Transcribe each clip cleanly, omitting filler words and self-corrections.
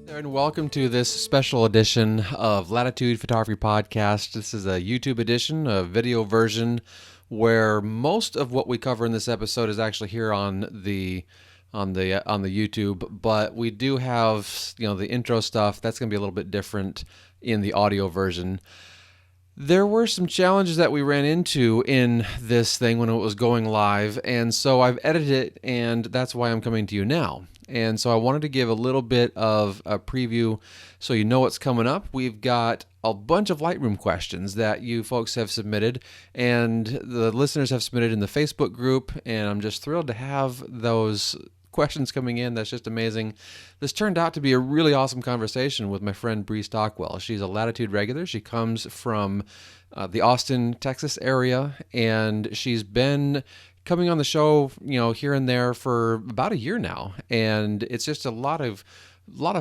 And welcome to this special edition of Latitude Photography Podcast. This is a YouTube edition, a video version, where most of what we cover in this episode is actually here on the YouTube, but we do have, the intro stuff. That's going to be a little bit different in the audio version. There were some challenges that we ran into in this thing when it was going live, and so I've edited it, and that's why I'm coming to you now. And so I wanted to give a little bit of a preview so you know what's coming up. We've got a bunch of Lightroom questions that you folks have submitted, and the listeners have submitted in the Facebook group, and I'm just thrilled to have those questions coming in. That's just amazing. This turned out to be a really awesome conversation with my friend Brie Stockwell. She's a Latitude regular. She comes from the Austin, Texas area, and she's been coming on the show, here and there for about a year now. And it's just a lot of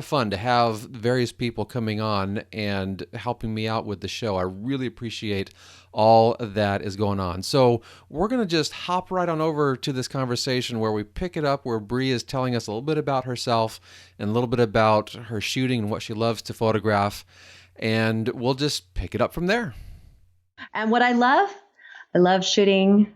fun to have various people coming on and helping me out with the show. I really appreciate all that is going on. So we're going to just hop right on over to this conversation where we pick it up, where Brie is telling us a little bit about herself and a little bit about her shooting and what she loves to photograph. And we'll just pick it up from there. And what I love shooting.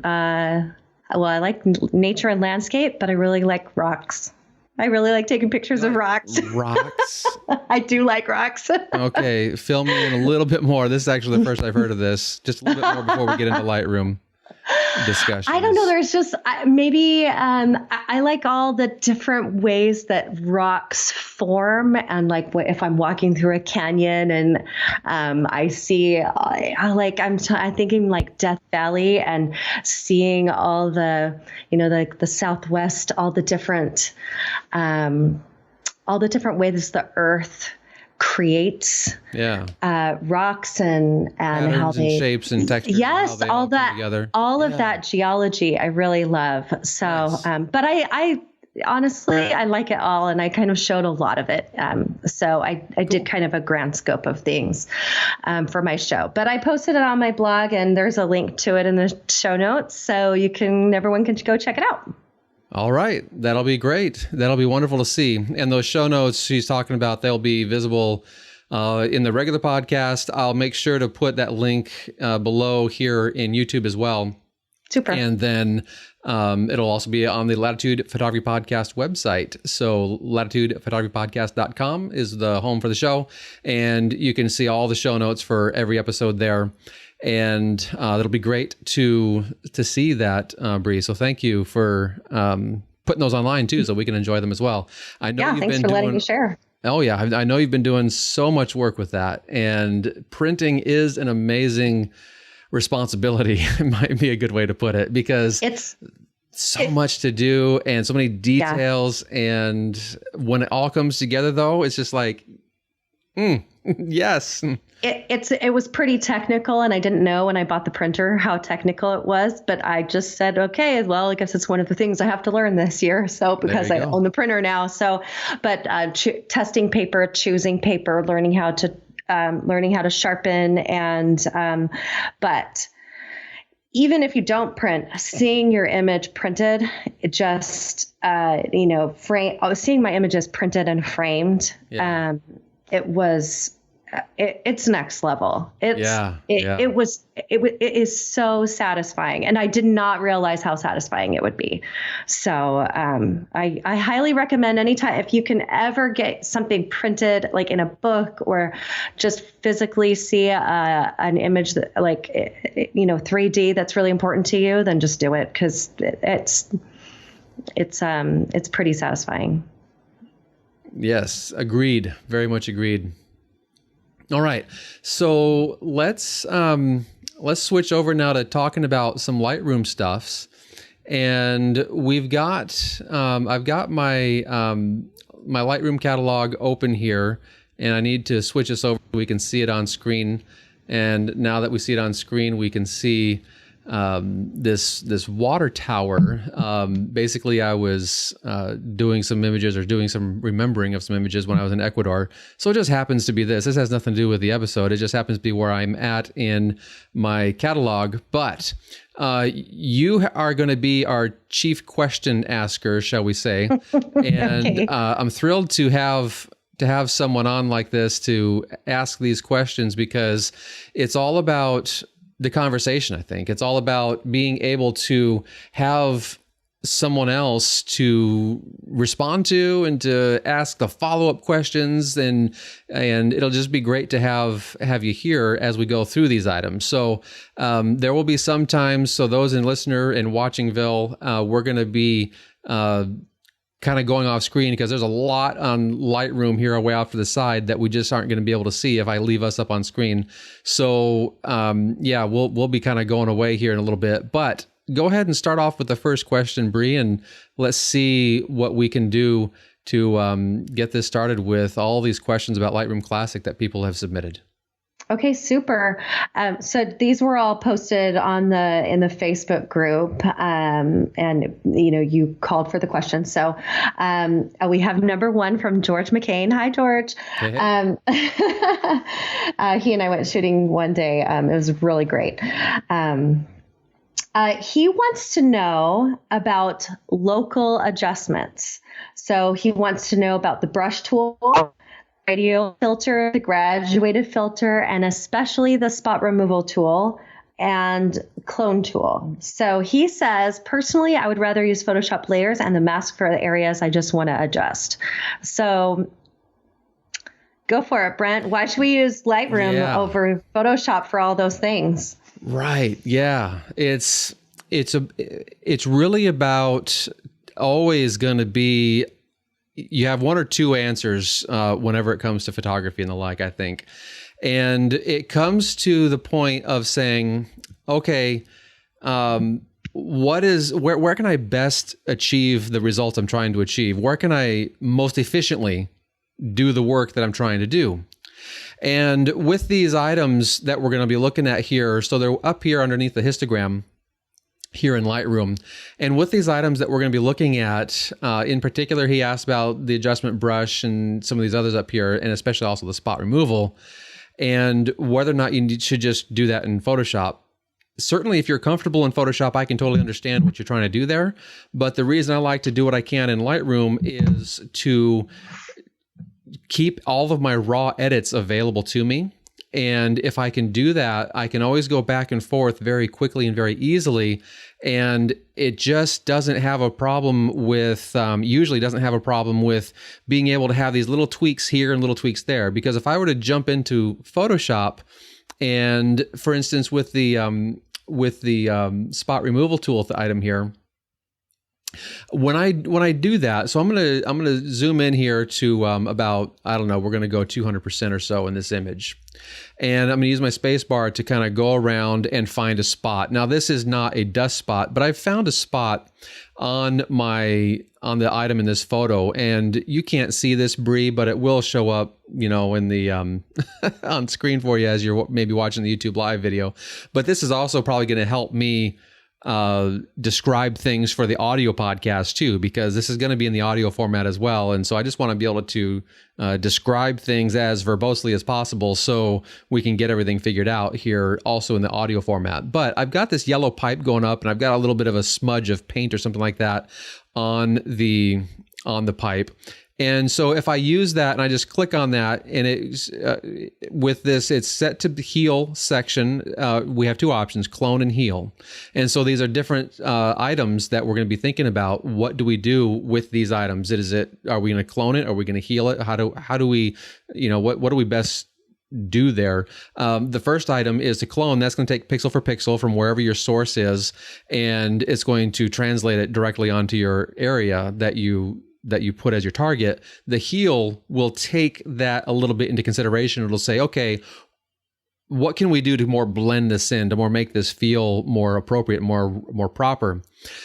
I like nature and landscape, but I really like rocks. I really like taking pictures of rocks. Rocks? I do like rocks. Okay, fill me in a little bit more. This is actually the first I've heard of this. Just a little bit more before we get into Lightroom discussion. I don't know. There's just I like all the different ways that rocks form, and like if I'm walking through a canyon and I see, I'm thinking like Death Valley and seeing all the the Southwest, all the different ways the Earth creates rocks and how they and shapes and textures. Yes, and all that together. Of that geology I really love. So, nice. But I honestly I like it all, and I kind of showed a lot of it. So I did kind of a grand scope of things for my show. But I posted it on my blog, and there's a link to it in the show notes, so everyone can go check it out. All right. That'll be great. That'll be wonderful to see. And those show notes she's talking about, they'll be visible in the regular podcast. I'll make sure to put that link below here in YouTube as well. Super. And then it'll also be on the Latitude Photography Podcast website. So latitudephotographypodcast.com is the home for the show. And you can see all the show notes for every episode there. And it'll be great to see that, Brie. So thank you for putting those online too, so we can enjoy them as well. I know thanks for letting me share. Oh yeah, I know you've been doing so much work with that, and printing is an amazing responsibility. It might be a good way to put it, because it's so much to do and so many details. And when it all comes together, though, it's just like, yes. It was pretty technical, and I didn't know when I bought the printer how technical it was, but I just said, okay, well, I guess it's one of the things I have to learn this year. So because I own the printer now, but testing paper, choosing paper, learning how to sharpen, and but even if you don't print, seeing your image printed, it just seeing my images printed and framed, it's next level. It is so satisfying, and I did not realize how satisfying it would be. So I highly recommend, anytime if you can ever get something printed, like in a book, or just physically see an image that 3D that's really important to you, then just do it, because it's pretty satisfying. Yes, agreed. Very much agreed. All right, so let's switch over now to talking about some Lightroom stuffs, and we've got I've got my my Lightroom catalog open here, and I need to switch this over so we can see it on screen. And now that we see it on screen, we can see this water tower. Basically, I was doing some images, or doing some remembering of some images when I was in Ecuador. So it just happens to be this. This has nothing to do with the episode. It just happens to be where I'm at in my catalog. But You are going to be our chief question asker, shall we say? And Okay. I'm thrilled to have someone on like this to ask these questions, because it's all about the conversation. I think it's all about being able to have someone else to respond to and to ask the follow-up questions, and it'll just be great to have you here as we go through these items. So there will be some times, so those in listener and watchingville, we're going to be kind of going off screen because there's a lot on Lightroom here way off to the side that we just aren't going to be able to see if I leave us up on screen. So we'll be kind of going away here in a little bit, but go ahead and start off with the first question, Brie, and let's see what we can do to get this started with all these questions about Lightroom Classic that people have submitted. Okay, super. So these were all posted in the Facebook group, and you called for the question. So we have number one from George McCain. Hi, George. Hey. He and I went shooting one day. It was really great. He wants to know about local adjustments. So he wants to know about the brush tool, radio filter, the graduated filter, and especially the spot removal tool and clone tool. So he says, personally, I would rather use Photoshop layers and the mask for the areas I just want to adjust. So go for it, Brent. Why should we use Lightroom over Photoshop for all those things? Right. Yeah. It's really about always going to be, you have one or two answers whenever it comes to photography and the like, I think. And it comes to the point of saying, okay, where can I best achieve the results I'm trying to achieve? Where can I most efficiently do the work that I'm trying to do? And with these items that we're going to be looking at here, so they're up here underneath the histogram here in Lightroom. And with these items that we're going to be looking at, in particular, he asked about the adjustment brush and some of these others up here, and especially also the spot removal, and whether or not you should just do that in Photoshop. Certainly, if you're comfortable in Photoshop, I can totally understand what you're trying to do there. But the reason I like to do what I can in Lightroom is to keep all of my raw edits available to me. And if I can do that, I can always go back and forth very quickly and very easily. And it just doesn't have a problem with, usually doesn't have a problem with being able to have these little tweaks here and little tweaks there. Because if I were to jump into Photoshop and, for instance, with the spot removal tool item here, when I do that, so I'm gonna zoom in here to about, I don't know, we're gonna go 200% or so in this image, and I'm gonna use my space bar to kind of go around and find a spot. Now this is not a dust spot, but I've found a spot on the item in this photo, and you can't see this, Brie, but it will show up, in the on screen for you as you're maybe watching the YouTube live video. But this is also probably going to help me describe things for the audio podcast too, because this is going to be in the audio format as well. And so I just want to be able to describe things as verbosely as possible so we can get everything figured out here also in the audio format. But I've got this yellow pipe going up, and I've got a little bit of a smudge of paint or something like that on the pipe. And so if I use that and I just click on that, and it's with this, it's set to the heal section. We have two options, clone and heal. And so these are different items that we're going to be thinking about. What do we do with these items? Are we going to clone it? Are we going to heal it? How do we, what do we best do there? The first item is to clone. That's going to take pixel for pixel from wherever your source is, and it's going to translate it directly onto your area that you put as your target. The heal will take that a little bit into consideration. It'll say, okay, what can we do to more blend this in, to more make this feel more appropriate, more proper?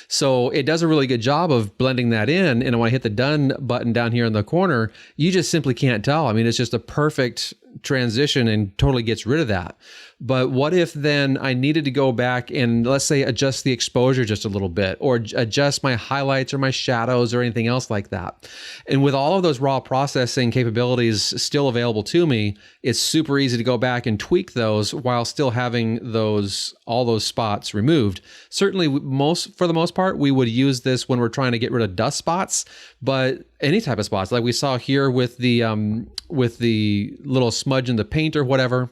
So it does a really good job of blending that in. And when I hit the done button down here in the corner, you just simply can't tell. I mean, it's just a perfect transition and totally gets rid of that. But what if then I needed to go back and, let's say, adjust the exposure just a little bit, or adjust my highlights or my shadows or anything else like that? And with all of those raw processing capabilities still available to me, it's super easy to go back and tweak those while still having all those spots removed. Certainly, for the most part, we would use this when we're trying to get rid of dust spots, but any type of spots, like we saw here with the little smudge in the paint or whatever,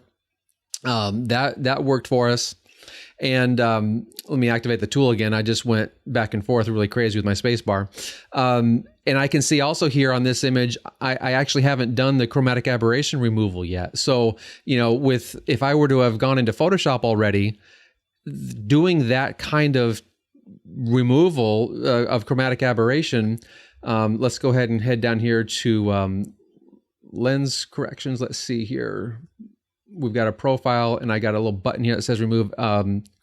that worked for us. And let me activate the tool again. I just went back and forth really crazy with my space bar. And I can see also here on this image, I actually haven't done the chromatic aberration removal yet. So, if I were to have gone into Photoshop already, doing that kind of removal of chromatic aberration, let's go ahead and head down here to lens corrections. Let's see here. We've got a profile, and I got a little button here that says remove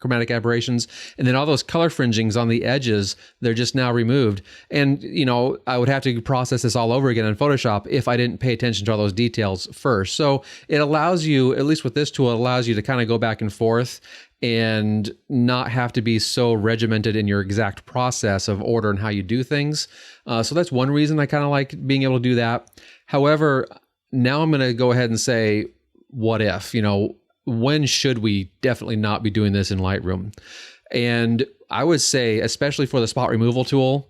chromatic aberrations. And then all those color fringings on the edges, they're just now removed. And, I would have to process this all over again in Photoshop if I didn't pay attention to all those details first. So it allows you, at least with this tool, it allows you to kind of go back and forth and not have to be so regimented in your exact process of order and how you do things. So that's one reason I kind of like being able to do that. However, now I'm going to go ahead and say, what if, when should we definitely not be doing this in Lightroom? And I would say, especially for the spot removal tool,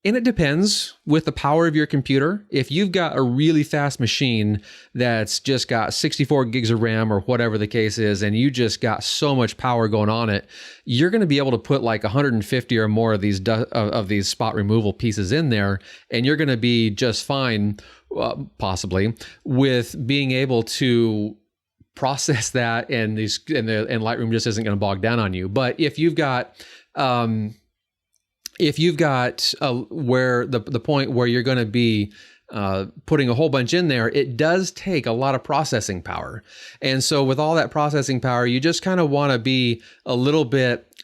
and it depends with the power of your computer. If you've got a really fast machine that's just got 64 gigs of RAM or whatever the case is, and you just got so much power going on it, you're going to be able to put like 150 or more of these spot removal pieces in there, and you're going to be just fine, possibly, with being able to process that, and Lightroom just isn't going to bog down on you. But if you've got where the point where you're going to be putting a whole bunch in there, it does take a lot of processing power. And so with all that processing power, you just kind of want to be a little bit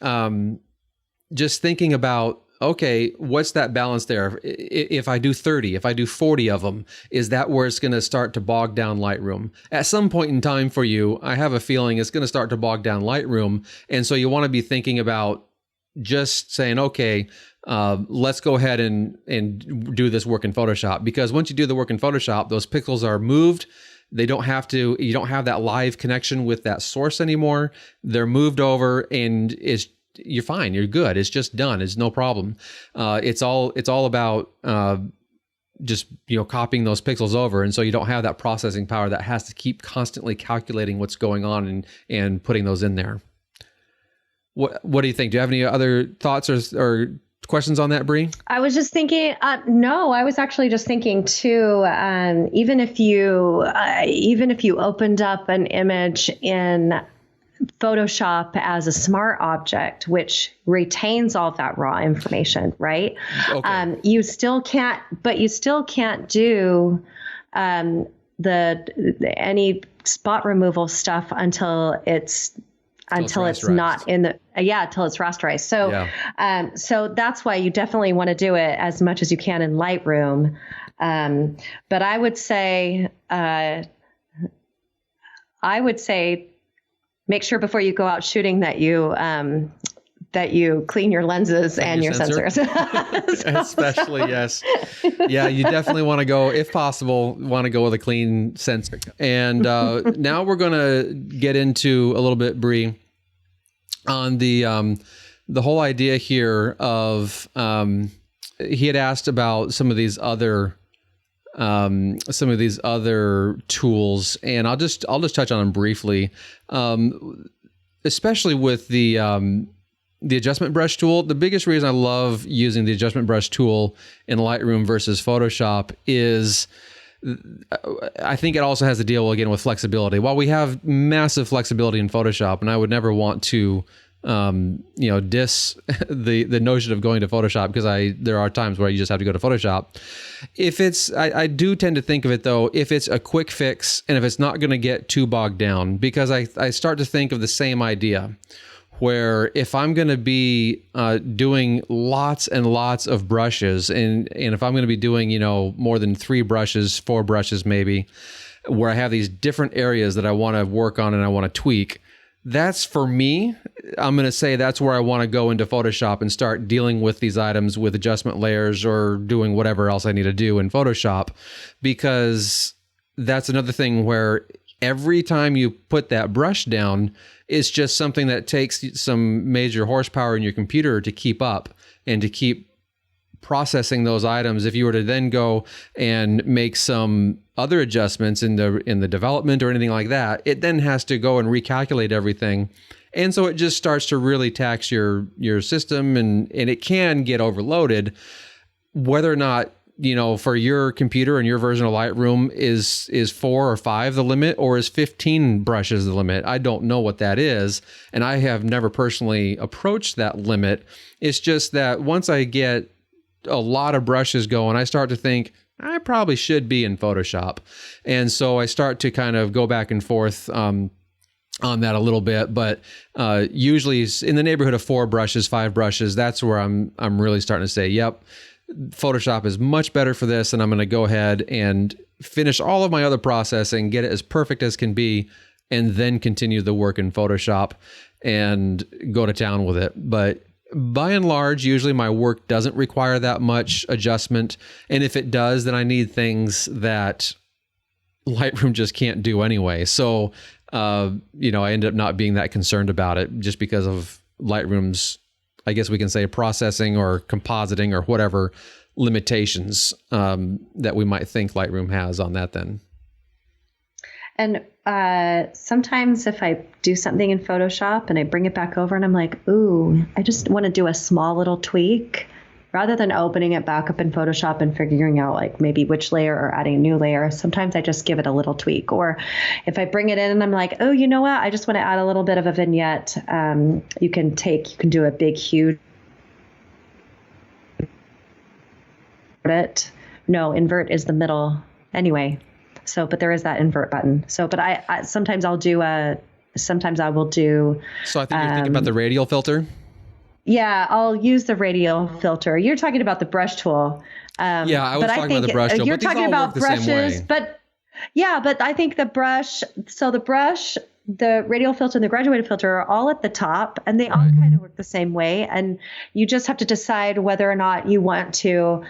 just thinking about, okay, what's that balance there? If I do 30, if I do 40 of them, is that where it's going to start to bog down Lightroom? At some point in time for you, I have a feeling it's going to start to bog down Lightroom. And so you want to be thinking about just saying, okay, let's go ahead and do this work in Photoshop. Because once you do the work in Photoshop, those pixels are moved. You don't have that live connection with that source anymore. They're moved over, and you're fine. You're good. It's just done. It's no problem. It's all about just copying those pixels over, and so you don't have that processing power that has to keep constantly calculating what's going on and putting those in there. What do you think? Do you have any other thoughts or questions on that, Brie? I was just thinking, no, I was actually just thinking too, even if you opened up an image in Photoshop as a smart object, which retains all of that raw information, right? Okay. You still can't do any spot removal stuff until it's not in the until it's rasterized. So so that's why you definitely want to do it as much as you can in Lightroom. But I would say make sure before you go out shooting that you clean your lenses and your sensors. Especially, yes. Yeah, you definitely want to go, if possible, with a clean sensor. And now we're going to get into a little bit, Brie, on the whole idea here of he had asked about some of these other tools, and I'll just touch on them briefly, especially with the adjustment brush tool. The biggest reason I love using the adjustment brush tool in Lightroom versus Photoshop is I think it also has to deal again with flexibility. While we have massive flexibility in Photoshop, and I would never want to diss the notion of going to Photoshop, because there are times where you just have to go to Photoshop. If it's, I do tend to think of it though, if it's a quick fix and if it's not going to get too bogged down, because I start to think of the same idea, where if I'm going to be doing lots and lots of brushes, and if I'm going to be doing, more than 3 brushes, 4 brushes maybe, where I have these different areas that I want to work on and I want to tweak. That's for me. I'm going to say that's where I want to go into Photoshop and start dealing with these items with adjustment layers or doing whatever else I need to do in Photoshop, because that's another thing where every time you put that brush down, it's just something that takes some major horsepower in your computer to keep up and to keep processing those items. If you were to then go and make some other adjustments in the development or anything like that, it then has to go and recalculate everything. And so it just starts to really tax your system, and it can get overloaded. Whether or not, for your computer and your version of Lightroom is 4 or 5 the limit, or is 15 brushes the limit? I don't know what that is, and I have never personally approached that limit. It's just that once I get a lot of brushes going, I start to think I probably should be in Photoshop. And so I start to kind of go back and forth on that a little bit, but usually in the neighborhood of 4 brushes, 5 brushes, that's where I'm really starting to say, yep, Photoshop is much better for this, and I'm going to go ahead and finish all of my other processing, get it as perfect as can be, and then continue the work in Photoshop and go to town with it. But by and large, usually my work doesn't require that much adjustment. And if it does, then I need things that Lightroom just can't do anyway. So, I end up not being that concerned about it just because of Lightroom's, I guess we can say, processing or compositing or whatever limitations that we might think Lightroom has on that then. And sometimes if I do something in Photoshop and I bring it back over and I'm like, ooh, I just want to do a small little tweak, rather than opening it back up in Photoshop and figuring out like maybe which layer or adding a new layer, sometimes I just give it a little tweak. Or if I bring it in and I'm like, oh, you know what? I just want to add a little bit of a vignette. You can do a big, huge. Invert is the middle anyway. So, but there is that invert button. So, but I sometimes I will do. So I think you're thinking about the radial filter. Yeah, I'll use the radial filter. You're talking about the brush tool. Yeah, I was talking about the brush tool. You're talking about brushes, but I think the brush. So the brush, the radial filter, and the graduated filter are all at the top, and they all kind of work the same way. And you just have to decide whether or not you want to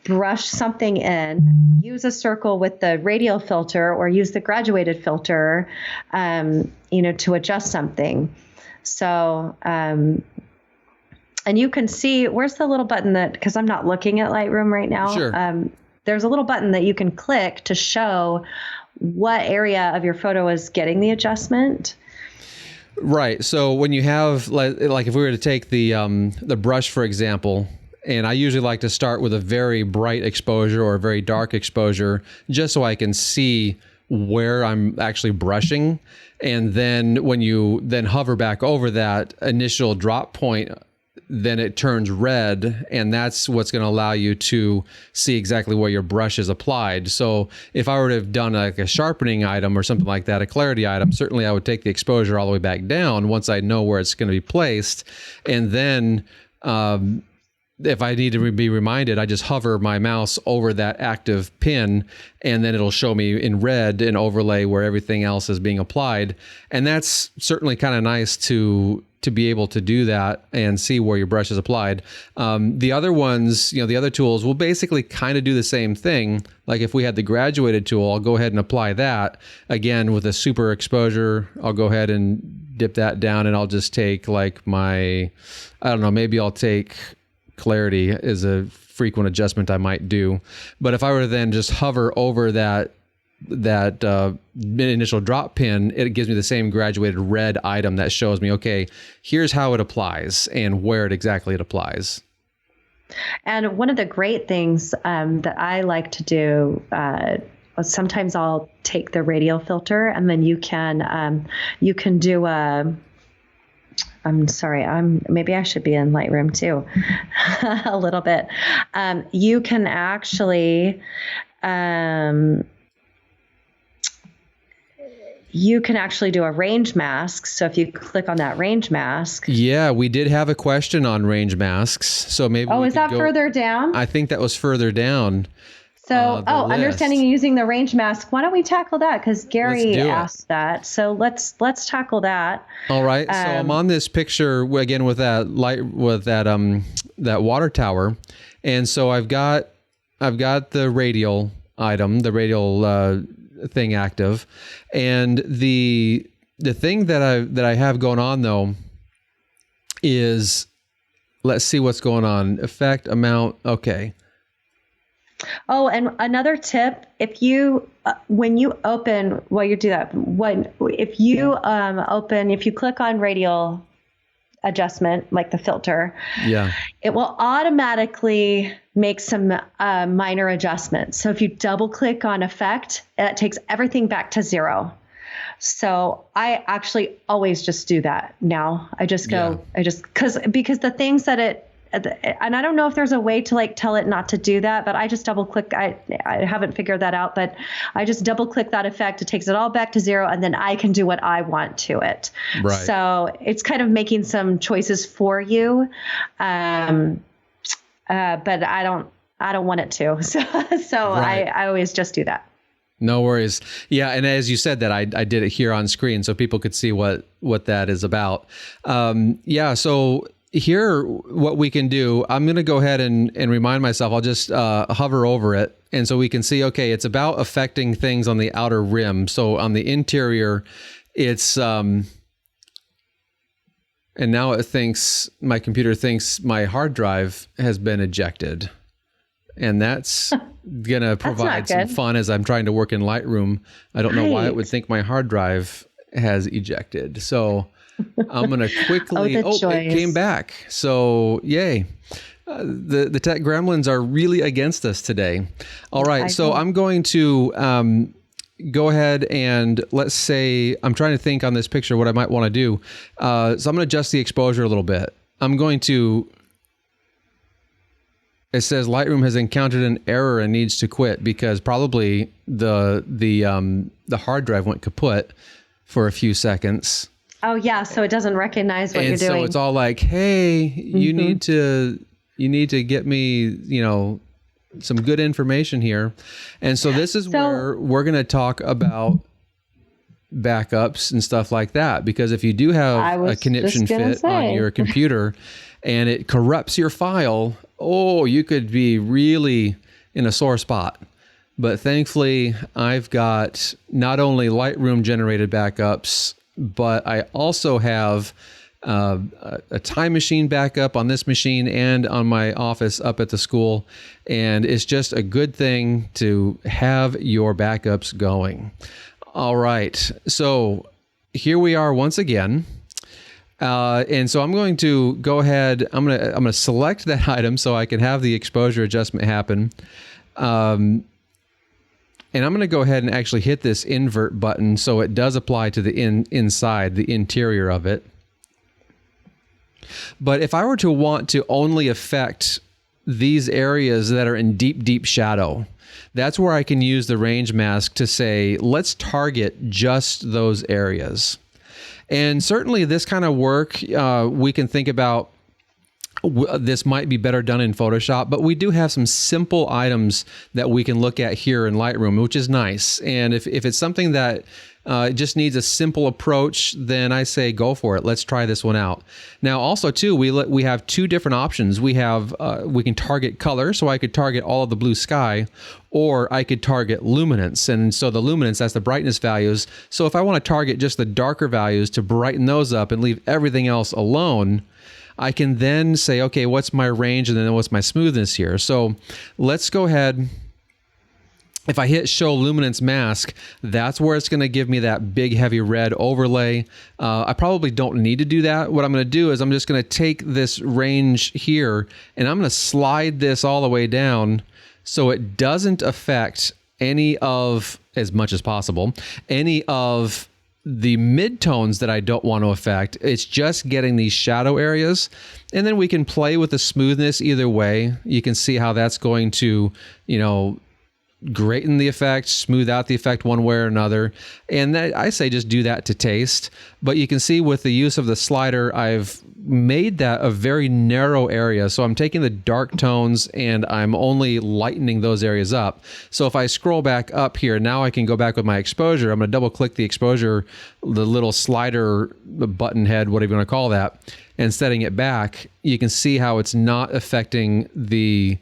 brush something in, use a circle with the radial filter, or use the graduated filter, to adjust something. So, and you can see, where's the little button because I'm not looking at Lightroom right now. Sure. There's a little button that you can click to show what area of your photo is getting the adjustment. Right. So when you have, like if we were to take the brush, for example, and I usually like to start with a very bright exposure or a very dark exposure, just so I can see where I'm actually brushing. And then when you then hover back over that initial drop point, then it turns red, and that's what's going to allow you to see exactly where your brush is applied. So if I were to have done like a sharpening item or something like that, a clarity item, certainly I would take the exposure all the way back down once I know where it's going to be placed. And then if I need to be reminded, I just hover my mouse over that active pin, and then it'll show me in red an overlay where everything else is being applied. And that's certainly kind of nice to be able to do that and see where your brush is applied. The other ones, the other tools will basically kind of do the same thing. Like if we had the graduated tool, I'll go ahead and apply that. Again, with a super exposure, I'll go ahead and dip that down, and I'll just take like maybe I'll take clarity is a frequent adjustment I might do. But if I were to then just hover over that initial drop pin, it gives me the same graduated red item that shows me, okay, here's how it applies and where exactly it applies. And one of the great things that I like to do, sometimes I'll take the radial filter, and then you can do I'm sorry, maybe I should be in Lightroom too, a little bit. You can actually, do a range mask. So if you click on that range mask. Yeah, we did have a question on range masks. So maybe is that further down? I think that was further down. Understanding and using the range mask. Why don't we tackle that? Because Gary asked that. So let's tackle that. All right. So I'm on this picture again with that that water tower, and so I've got the radial item, the radial thing active, and the thing that I have going on though is, let's see what's going on. Effect, amount. Okay. Oh, and another tip, if you, when you open, while you do that, if you click on radial adjustment, like the filter, it will automatically make some minor adjustments. So if you double click on effect, that takes everything back to 0. So I actually always just do that now. I just go, because the things that and I don't know if there's a way to like tell it not to do that, but I just double click. I haven't figured that out, but I just double click that effect. It takes it all back to 0, and then I can do what I want to it. Right. So it's kind of making some choices for you. But I don't want it to. So right. I always just do that. No worries. Yeah, and as you said that, I did it here on screen so people could see what that is about. So here, what we can do, I'm going to go ahead and remind myself, I'll just hover over it. And so we can see, okay, it's about affecting things on the outer rim. So on the interior, it's, and now my computer thinks my hard drive has been ejected. And that's going to provide some fun as I'm trying to work in Lightroom. I don't know why it would think my hard drive has ejected. So I'm going to quickly, it came back. So yay. The tech gremlins are really against us today. All right. So I'm going to go ahead and let's say, I'm trying to think on this picture what I might want to do. So I'm going to adjust the exposure a little bit. I'm going to, it says Lightroom has encountered an error and needs to quit because probably the hard drive went kaput for a few seconds. Oh yeah, so it doesn't recognize what you're doing. So it's all like, hey, you need to get me, some good information here. And so this is where we're going to talk about backups and stuff like that, because if you do have a conniption fit on your computer and it corrupts your file, you could be really in a sore spot. But thankfully, I've got not only Lightroom generated backups, but I also have a time machine backup on this machine and on my office up at the school. And it's just a good thing to have your backups going. All right. So here we are once again. And so I'm going to go ahead. I'm going to select that item so I can have the exposure adjustment happen. And I'm going to go ahead and actually hit this invert button so it does apply to the inside, the interior of it. But if I were to want to only affect these areas that are in deep, deep shadow, that's where I can use the range mask to say, let's target just those areas. And certainly this kind of work, we can think about this might be better done in Photoshop, but we do have some simple items that we can look at here in Lightroom, which is nice. And if it's something that just needs a simple approach, then I say go for it. Let's try this one out. Now, also too, we have two different options. We can target color, so I could target all of the blue sky, or I could target luminance. And so the luminance, that's the brightness values. So if I want to target just the darker values to brighten those up and leave everything else alone, I can then say, okay, what's my range and then what's my smoothness here? So let's go ahead. If I hit show luminance mask, that's where it's going to give me that big heavy red overlay. I probably don't need to do that. What I'm going to do is I'm just going to take this range here and I'm going to slide this all the way down so it doesn't affect any of, as much as possible, any of the midtones that I don't want to affect. It's just getting these shadow areas. And then we can play with the smoothness either way. You can see how that's going to, greaten the effect, smooth out the effect one way or another. And I say just do that to taste. But you can see with the use of the slider, I've made that a very narrow area. So I'm taking the dark tones and I'm only lightening those areas up. So if I scroll back up here, now I can go back with my exposure. I'm going to double click the exposure, the little slider button head, whatever you want to call that, and setting it back. You can see how it's not affecting the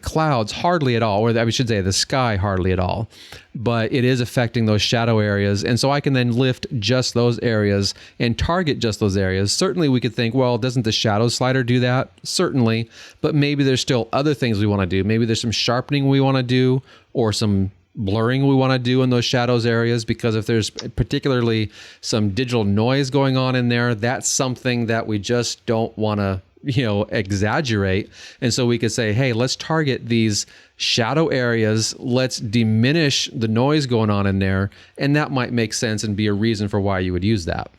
clouds hardly at all, or I should say the sky hardly at all, but it is affecting those shadow areas. And so I can then lift just those areas and target just those areas. Certainly we could think, well, doesn't the shadow slider do that? Certainly, but maybe there's still other things we want to do. Maybe there's some sharpening we want to do, or some blurring we want to do in those shadows areas, because if there's particularly some digital noise going on in there, that's something that we just don't want to exaggerate. And so we could say, hey, let's target these shadow areas. Let's diminish the noise going on in there. And that might make sense and be a reason for why you would use that.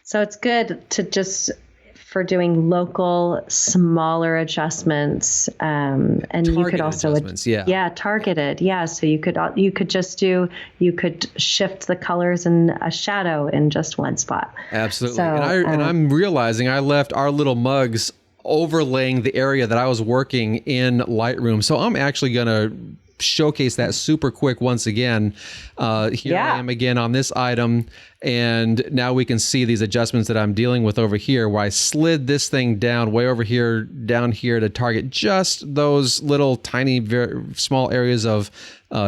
So it's good to just for doing local, smaller adjustments, and targeted you could also targeted, so you could shift the colors in a shadow in just one spot. Absolutely, so, and I'm realizing I left our little mugs overlaying the area that I was working in Lightroom, so I'm actually gonna showcase that super quick once again. Here I am again on this item, and now we can see these adjustments that I'm dealing with over here, where I slid this thing down way over here, down here, to target just those little tiny, very small areas of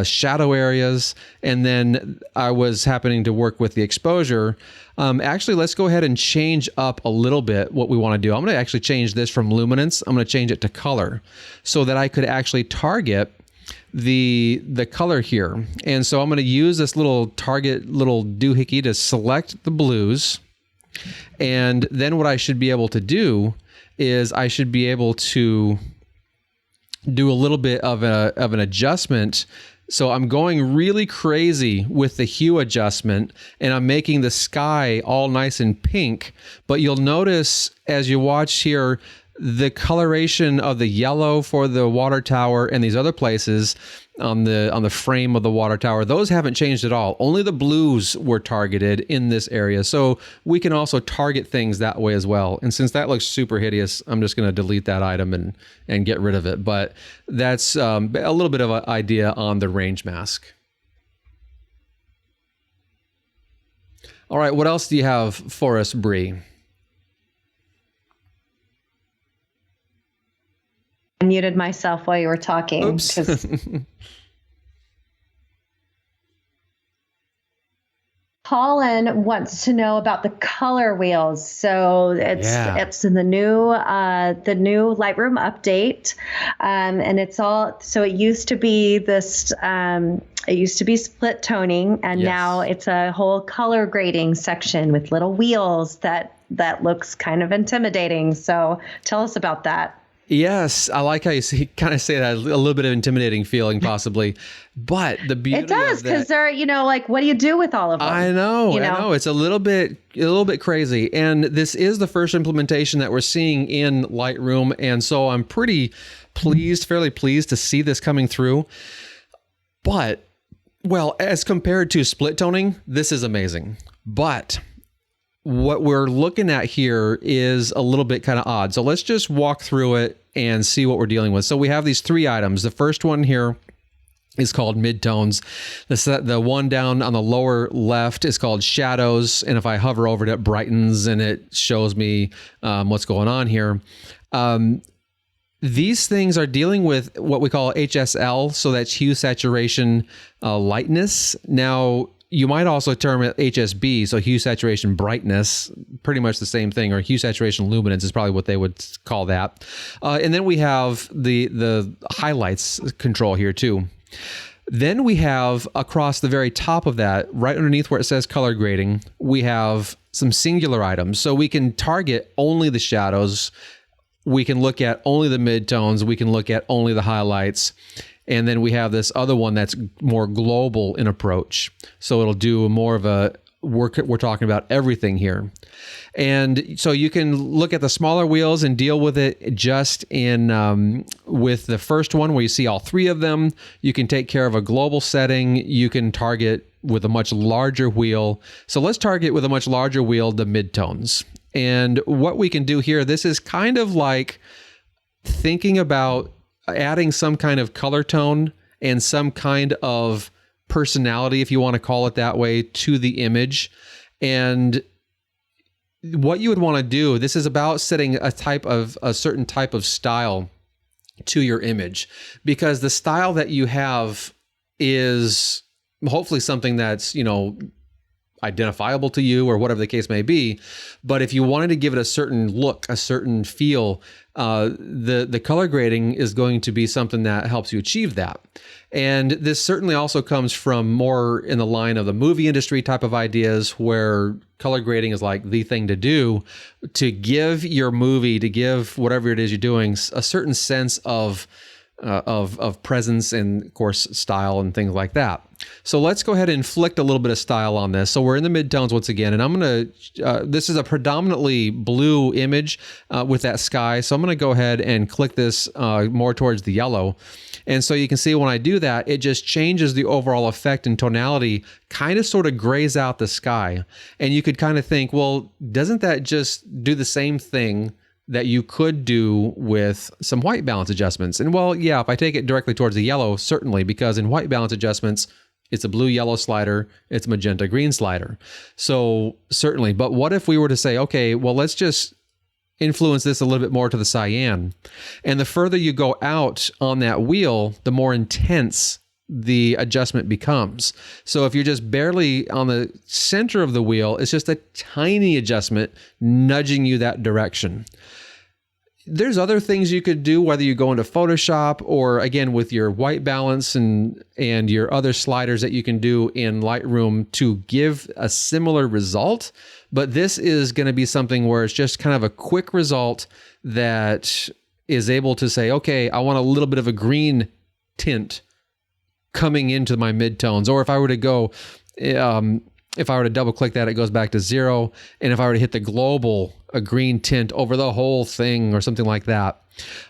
shadow areas. And then I was happening to work with the exposure. Actually, let's go ahead and change up a little bit what we want to do. I'm going to actually change this from luminance. I'm going to change it to color, so that I could actually target the color here. And so I'm going to use this little doohickey to select the blues. And then what I should be able to do is I should be able to do a little bit of an adjustment. So I'm going really crazy with the hue adjustment, and I'm making the sky all nice and pink. But you'll notice as you watch here, the coloration of the yellow for the water tower and these other places on the frame of the water tower, those haven't changed at all. Only the blues were targeted in this area. So we can also target things that way as well. And since that looks super hideous, I'm just going to delete that item and get rid of it. But that's a little bit of an idea on the range mask. All right, what else do you have for us, Brie? I muted myself while you were talking. Oops. Colin wants to know about the color wheels. So it's in the new Lightroom update, and it's all. So it used to be this. It used to be split toning, and now it's a whole color grading section with little wheels that looks kind of intimidating. So tell us about that. Yes, I like how you kind of say that, a little bit of intimidating feeling possibly, but the beauty it does, because they're, what do you do with all of them? I know it's a little bit crazy, and this is the first implementation that we're seeing in Lightroom, and so I'm fairly pleased to see this coming through. But as compared to split toning, this is amazing. But what we're looking at here is a little bit kind of odd. So let's just walk through it and see what we're dealing with. So we have these three items. The first one here is called midtones. The one down on the lower left is called shadows. And if I hover over it, it brightens and it shows me what's going on here. These things are dealing with what we call HSL. So that's hue, saturation, lightness. Now, you might also term it HSB, so hue, saturation, brightness, pretty much the same thing, or hue, saturation, luminance is probably what they would call that. And then we have the highlights control here too. Then we have across the very top of that, right underneath where it says color grading, we have some singular items. So we can target only the shadows. We can look at only the midtones. We can look at only the highlights. And then we have this other one that's more global in approach. So it'll do more of a we're talking about everything here. And so you can look at the smaller wheels and deal with it just in with the first one where you see all three of them. You can take care of a global setting. You can target with a much larger wheel. So let's target with a much larger wheel the midtones. And what we can do here, this is kind of like thinking about adding some kind of color tone and some kind of personality, if you want to call it that way, to the image. And what you would want to do, this is about setting a certain type of style to your image, because the style that you have is hopefully something that's, identifiable to you or whatever the case may be. But if you wanted to give it a certain look, a certain feel, the color grading is going to be something that helps you achieve that. And this certainly also comes from more in the line of the movie industry type of ideas, where color grading is like the thing to do to give your movie, to give whatever it is you're doing, a certain sense of presence and, of course, style and things like that. So let's go ahead and inflict a little bit of style on this. So we're in the midtones once again, and I'm going to, this is a predominantly blue image with that sky. So I'm going to go ahead and click this more towards the yellow. And so you can see when I do that, it just changes the overall effect and tonality, kind of sort of grays out the sky. And you could kind of think, well, doesn't that just do the same thing that you could do with some white balance adjustments? And well, yeah, if I take it directly towards the yellow, certainly, because in white balance adjustments, it's a blue-yellow slider, it's a magenta-green slider. So certainly, but what if we were to say, okay, well, let's just influence this a little bit more to the cyan. And the further you go out on that wheel, the more intense the adjustment becomes. So if you're just barely on the center of the wheel, it's just a tiny adjustment nudging you that direction. There's other things you could do, whether you go into Photoshop or, again, with your white balance and your other sliders that you can do in Lightroom to give a similar result. But this is going to be something where it's just kind of a quick result that is able to say, okay, I want a little bit of a green tint coming into my midtones. Or if I were to go, if I were to double click that, it goes back to 0. And if I were to hit the global, a green tint over the whole thing or something like that,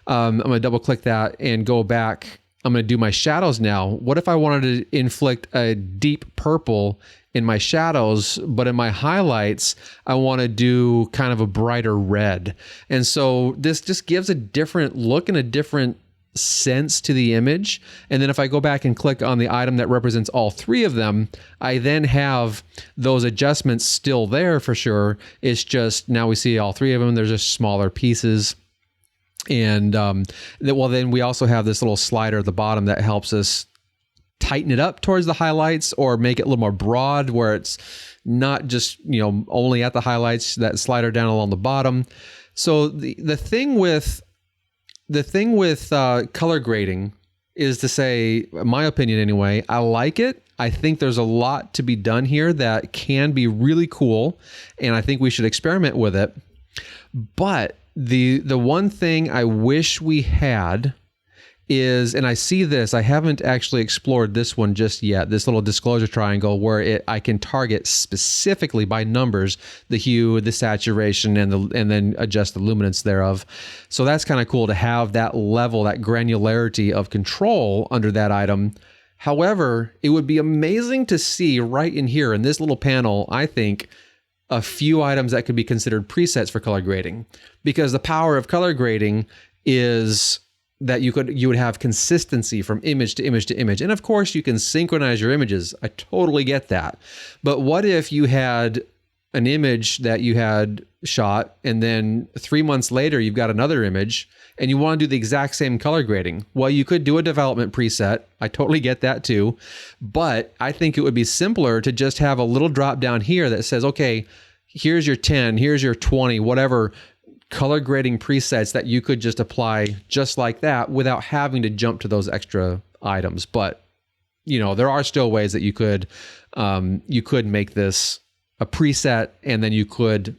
I'm going to double click that and go back. I'm going to do my shadows now. What if I wanted to inflict a deep purple in my shadows, but in my highlights, I want to do kind of a brighter red? And so this just gives a different look and a different sense to the image. And then if I go back and click on the item that represents all three of them, I then have those adjustments still there for sure. It's just now we see all three of them. There's just smaller pieces. And then we also have this little slider at the bottom that helps us tighten it up towards the highlights or make it a little more broad, where it's not just, only at the highlights, that slider down along the bottom. So the thing with color grading is to say, in my opinion anyway, I like it. I think there's a lot to be done here that can be really cool, and I think we should experiment with it. But the one thing I wish we had is, and I see this, I haven't actually explored this one just yet, this little disclosure triangle where I can target specifically by numbers the hue, the saturation, and then adjust the luminance thereof. So that's kind of cool to have that level, that granularity of control under that item. However, it would be amazing to see right in here in this little panel, I think, a few items that could be considered presets for color grading, because the power of color grading is that you would have consistency from image to image to image. And of course you can synchronize your images. I totally get that. But what if you had an image that you had shot and then 3 months later you've got another image and you want to do the exact same color grading? Well, you could do a development preset. I totally get that too. But I think it would be simpler to just have a little drop down here that says, okay, here's your 10, here's your 20, whatever color grading presets that you could just apply just like that without having to jump to those extra items. But there are still ways that you could make this a preset, and then you could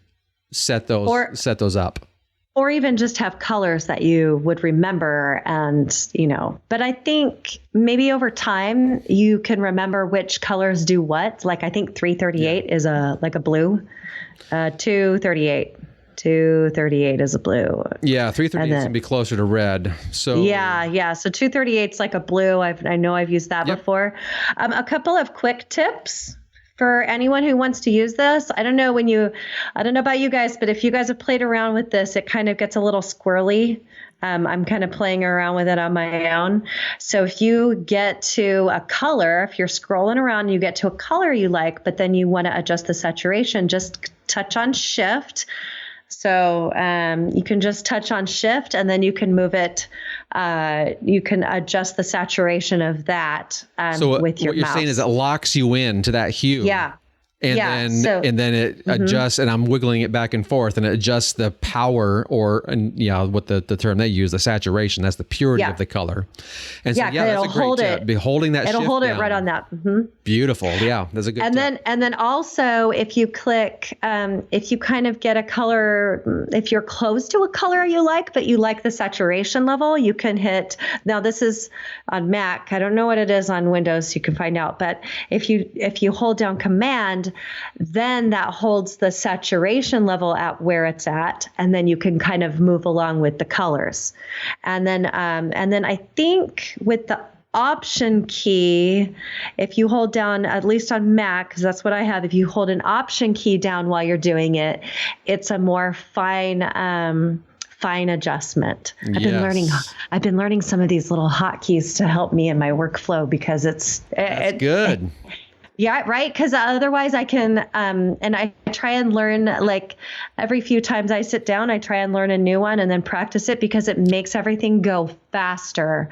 set those up. or even just have colors that you would remember. And, but I think maybe over time you can remember which colors do what. Like I think 338 is a blue, 238. 238 is a blue. Yeah, 338 is going to be closer to red. So yeah. So 238 is like a blue. I know I've used that before. A couple of quick tips for anyone who wants to use this. I don't know about you guys, but if you guys have played around with this, it kind of gets a little squirrely. I'm kind of playing around with it on my own. So if you get to a color, if you're scrolling around and you get to a color you like, but then you want to adjust the saturation, just touch on shift. So you can just touch on shift and then you can move it. You can adjust the saturation of that so with your mouse. What you're saying is it locks you in to that hue. Yeah. And then it adjusts, and I'm wiggling it back and forth, and it adjusts the power, what the term they use, the saturation. That's the purity of the color. And so, that's a great tip. Be holding that. It'll hold down. It right on that. Mm-hmm. Beautiful. Yeah, that's a good. And then also, if you click, if you kind of get a color, if you're close to a color you like, but you like the saturation level, you can hit. Now this is on Mac. I don't know what it is on Windows. You can find out. But if you hold down Command, then that holds the saturation level at where it's at, and then you can kind of move along with the colors. And then I think with the Option key, if you hold down, at least on Mac, because that's what I have, if you hold an Option key down while you're doing it, it's a more fine adjustment. I've been learning some of these little hotkeys to help me in my workflow because it's good. Yeah, right. Because otherwise I can, and I try and learn, like every few times I sit down, I try and learn a new one and then practice it because it makes everything go faster.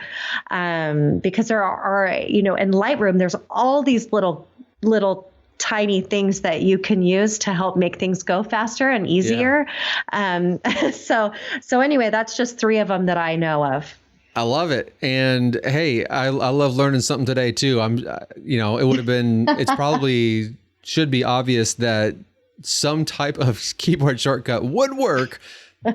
Because there are, in Lightroom, there's all these little tiny things that you can use to help make things go faster and easier. Yeah. So anyway, that's just 3 of them that I know of. I love it. And hey, I love learning something today too. It would have been, it's probably should be obvious that some type of keyboard shortcut would work,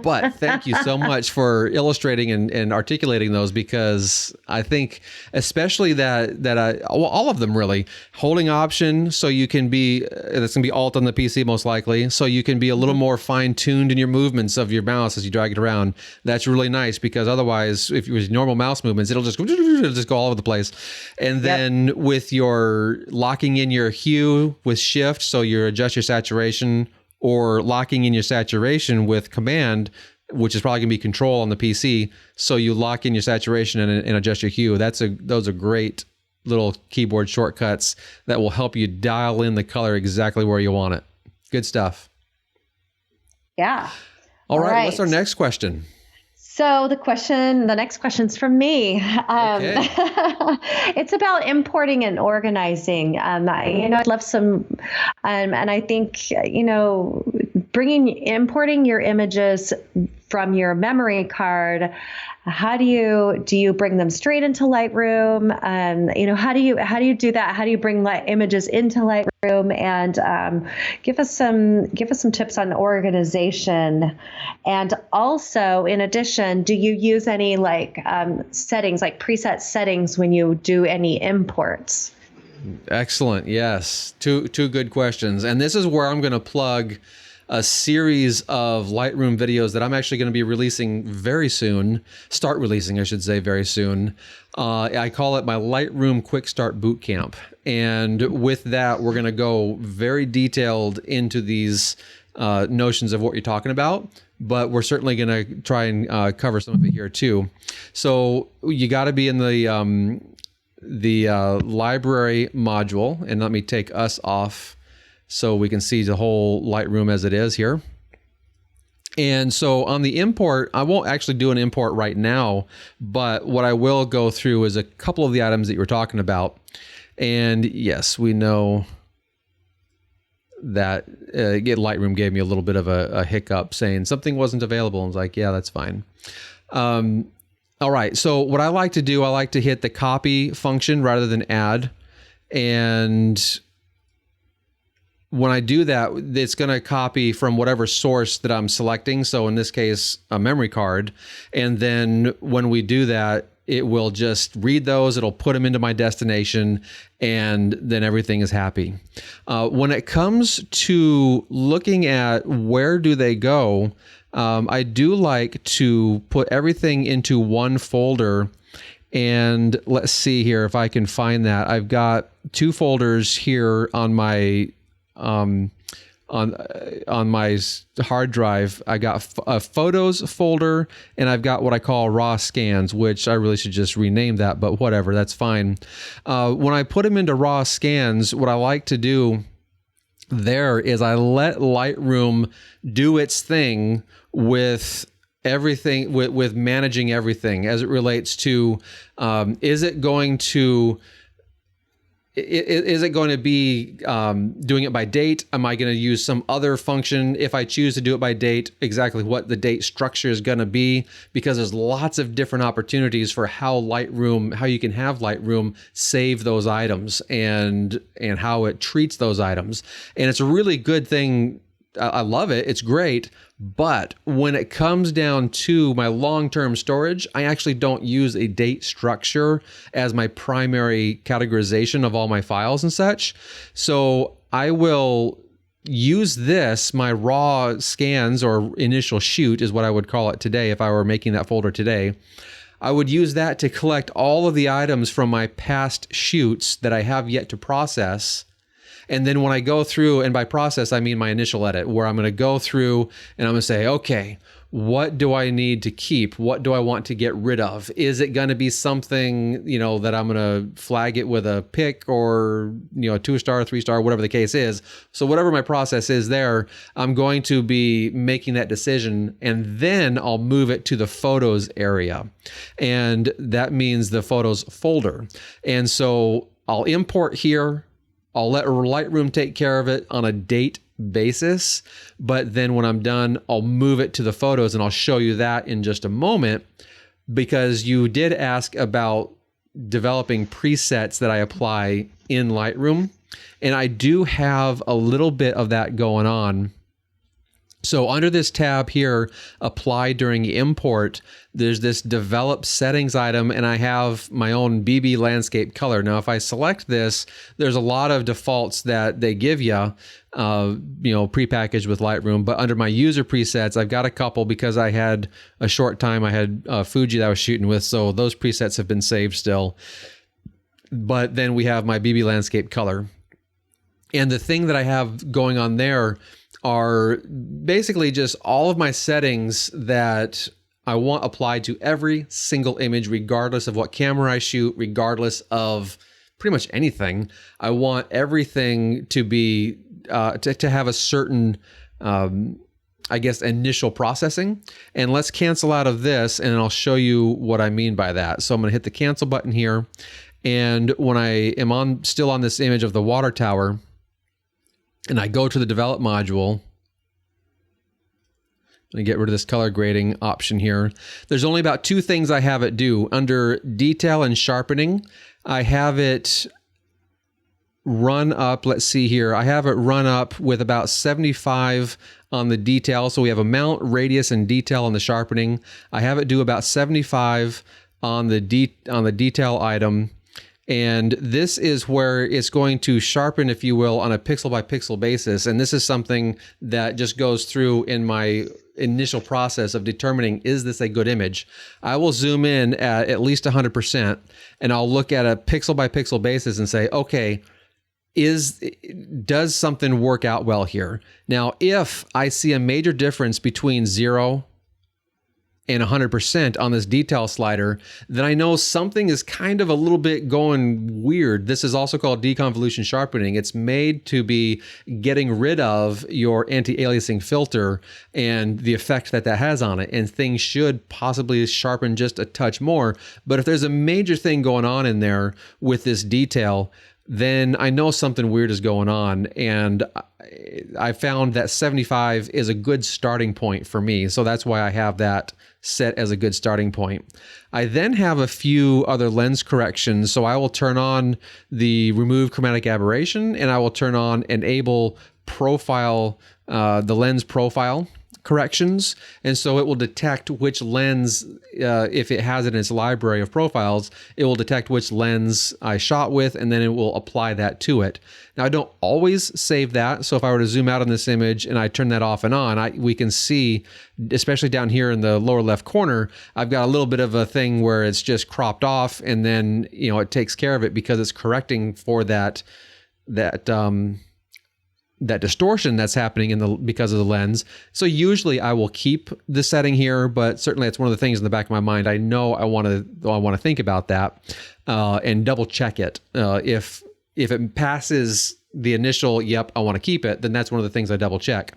but thank you so much for illustrating and articulating those, because I think especially all of them really, holding Option so you can be, that's gonna be Alt on the PC most likely, so you can be a little more fine-tuned in your movements of your mouse as you drag it around. That's really nice, because otherwise if it was normal mouse movements, it'll just go all over the place. And then with your locking in your hue with Shift, so you adjust your saturation, or locking in your saturation with Command, which is probably going to be Control on the PC. So you lock in your saturation and adjust your hue. Those are great little keyboard shortcuts that will help you dial in the color exactly where you want it. Good stuff. Yeah. All right. What's our next question? So the next question's from me. Okay. It's about importing and organizing. I'd love some, and I think, importing your images from your memory card. How do you bring them straight into Lightroom? How do you do that? How do you bring images into Lightroom? And give us some tips on organization. And also, in addition, do you use any settings, like preset settings, when you do any imports? Excellent. Yes. Two good questions. And this is where I'm going to plug a series of Lightroom videos that I'm actually going to be releasing very soon. Start releasing, I should say, very soon. I call it my Lightroom Quick Start Bootcamp. And with that, we're going to go very detailed into these notions of what you're talking about, but we're certainly going to try and cover some of it here too. So you got to be in the library module, and let me take us off so we can see the whole Lightroom as it is here. And so on the import, I won't actually do an import right now, but what I will go through is a couple of the items that you were talking about. And yes, we know that Lightroom gave me a little bit of a hiccup saying something wasn't available. I was like, yeah, that's fine. All right, so what I like to do, I like to hit the copy function rather than add. And when I do that, it's going to copy from whatever source that I'm selecting. So in this case, a memory card. And then when we do that, it will just read those, it'll put them into my destination, and then everything is happy. When it comes to looking at where do they go, I do like to put everything into one folder. And let's see here if I can find that. I've got 2 folders here on my on my hard drive. I got a photos folder, and I've got what I call raw scans, which I really should just rename that, but whatever, that's fine. When I put them into raw scans, what I like to do there is I let Lightroom do its thing with everything, with managing everything as it relates to, is it going to be doing it by date? Am I going to use some other function if I choose to do it by date? Exactly what the date structure is going to be, because there's lots of different opportunities for how you can have Lightroom save those items and how it treats those items. And it's a really good thing. I love it. It's great. But when it comes down to my long-term storage, I actually don't use a date structure as my primary categorization of all my files and such. So I will use this, my raw scans, or initial shoot is what I would call it today if I were making that folder today. I would use that to collect all of the items from my past shoots that I have yet to process. And then when I go through, and by process, I mean my initial edit, where I'm going to go through and I'm going to say, okay, what do I need to keep? What do I want to get rid of? Is it going to be something, that I'm going to flag it with a pick or, a 2-star, 3-star, whatever the case is. So whatever my process is there, I'm going to be making that decision, and then I'll move it to the photos area. And that means the photos folder. And so I'll import here. I'll let Lightroom take care of it on a date basis, but then when I'm done, I'll move it to the photos, and I'll show you that in just a moment, because you did ask about developing presets that I apply in Lightroom, and I do have a little bit of that going on. So under this tab here, apply during import, there's this develop settings item, and I have my own BB landscape color. Now, if I select this, there's a lot of defaults that they give you, prepackaged with Lightroom. But under my user presets, I've got a couple because I had a short time. I had Fuji that I was shooting with, so those presets have been saved still. But then we have my BB landscape color. And the thing that I have going on there are basically just all of my settings that I want applied to every single image, regardless of what camera I shoot, regardless of pretty much anything. I want everything to be, to have a certain, initial processing. And let's cancel out of this, and I'll show you what I mean by that. So I'm going to hit the cancel button here. And when I am still on this image of the water tower, and I go to the develop module, and get rid of this color grading option here. There's only about 2 things I have it do. Under detail and sharpening, I have it run up. Let's see here. I have it run up with about 75 on the detail. So we have amount, radius, and detail on the sharpening. I have it do about 75 on the detail item. And this is where it's going to sharpen, if you will, on a pixel by pixel basis. And this is something that just goes through in my initial process of determining, is this a good image? I will zoom in at least 100%, and I'll look at a pixel by pixel basis and say, okay, does something work out well here? Now, if I see a major difference between 0 and 100% on this detail slider, then I know something is kind of a little bit going weird. This is also called deconvolution sharpening. It's made to be getting rid of your anti-aliasing filter and the effect that has on it. And things should possibly sharpen just a touch more. But if there's a major thing going on in there with this detail, then I know something weird is going on. And I found that 75 is a good starting point for me. So that's why I have that set as a good starting point. I then have a few other lens corrections. So I will turn on the remove chromatic aberration, and I will turn on enable the lens profile corrections. And so it will detect which lens, if it has it in its library of profiles, it will detect which lens I shot with, and then it will apply that to it. Now, I don't always save that. So if I were to zoom out on this image and I turn that off and on, we can see, especially down here in the lower left corner, I've got a little bit of a thing where it's just cropped off, and then, it takes care of it because it's correcting for that distortion that's happening because of the lens. So usually I will keep the setting here, but certainly it's one of the things in the back of my mind. I know I want to think about that and double check it. If it passes the initial, yep, I want to keep it, then that's one of the things I double check.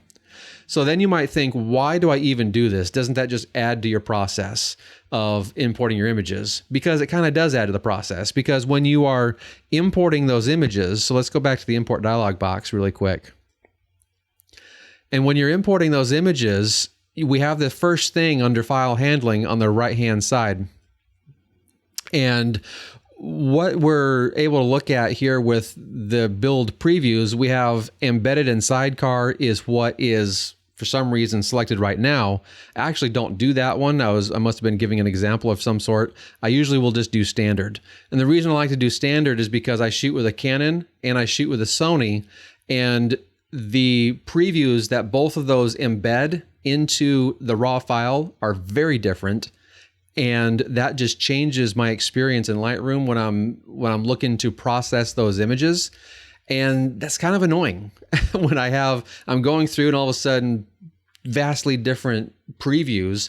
So then you might think, why do I even do this? Doesn't that just add to your process of importing your images? Because it kind of does add to the process, because when you are importing those images, so let's go back to the import dialog box really quick. And when you're importing those images, we have the first thing under file handling on the right-hand side. And what we're able to look at here with the build previews, we have embedded in sidecar is what is for some reason selected right now. I actually don't do that one. I must have been giving an example of some sort. I usually will just do standard. And the reason I like to do standard is because I shoot with a Canon and I shoot with a Sony, and the previews that both of those embed into the raw file are very different. And that just changes my experience in Lightroom when I'm looking to process those images. And that's kind of annoying when I'm going through and all of a sudden vastly different previews,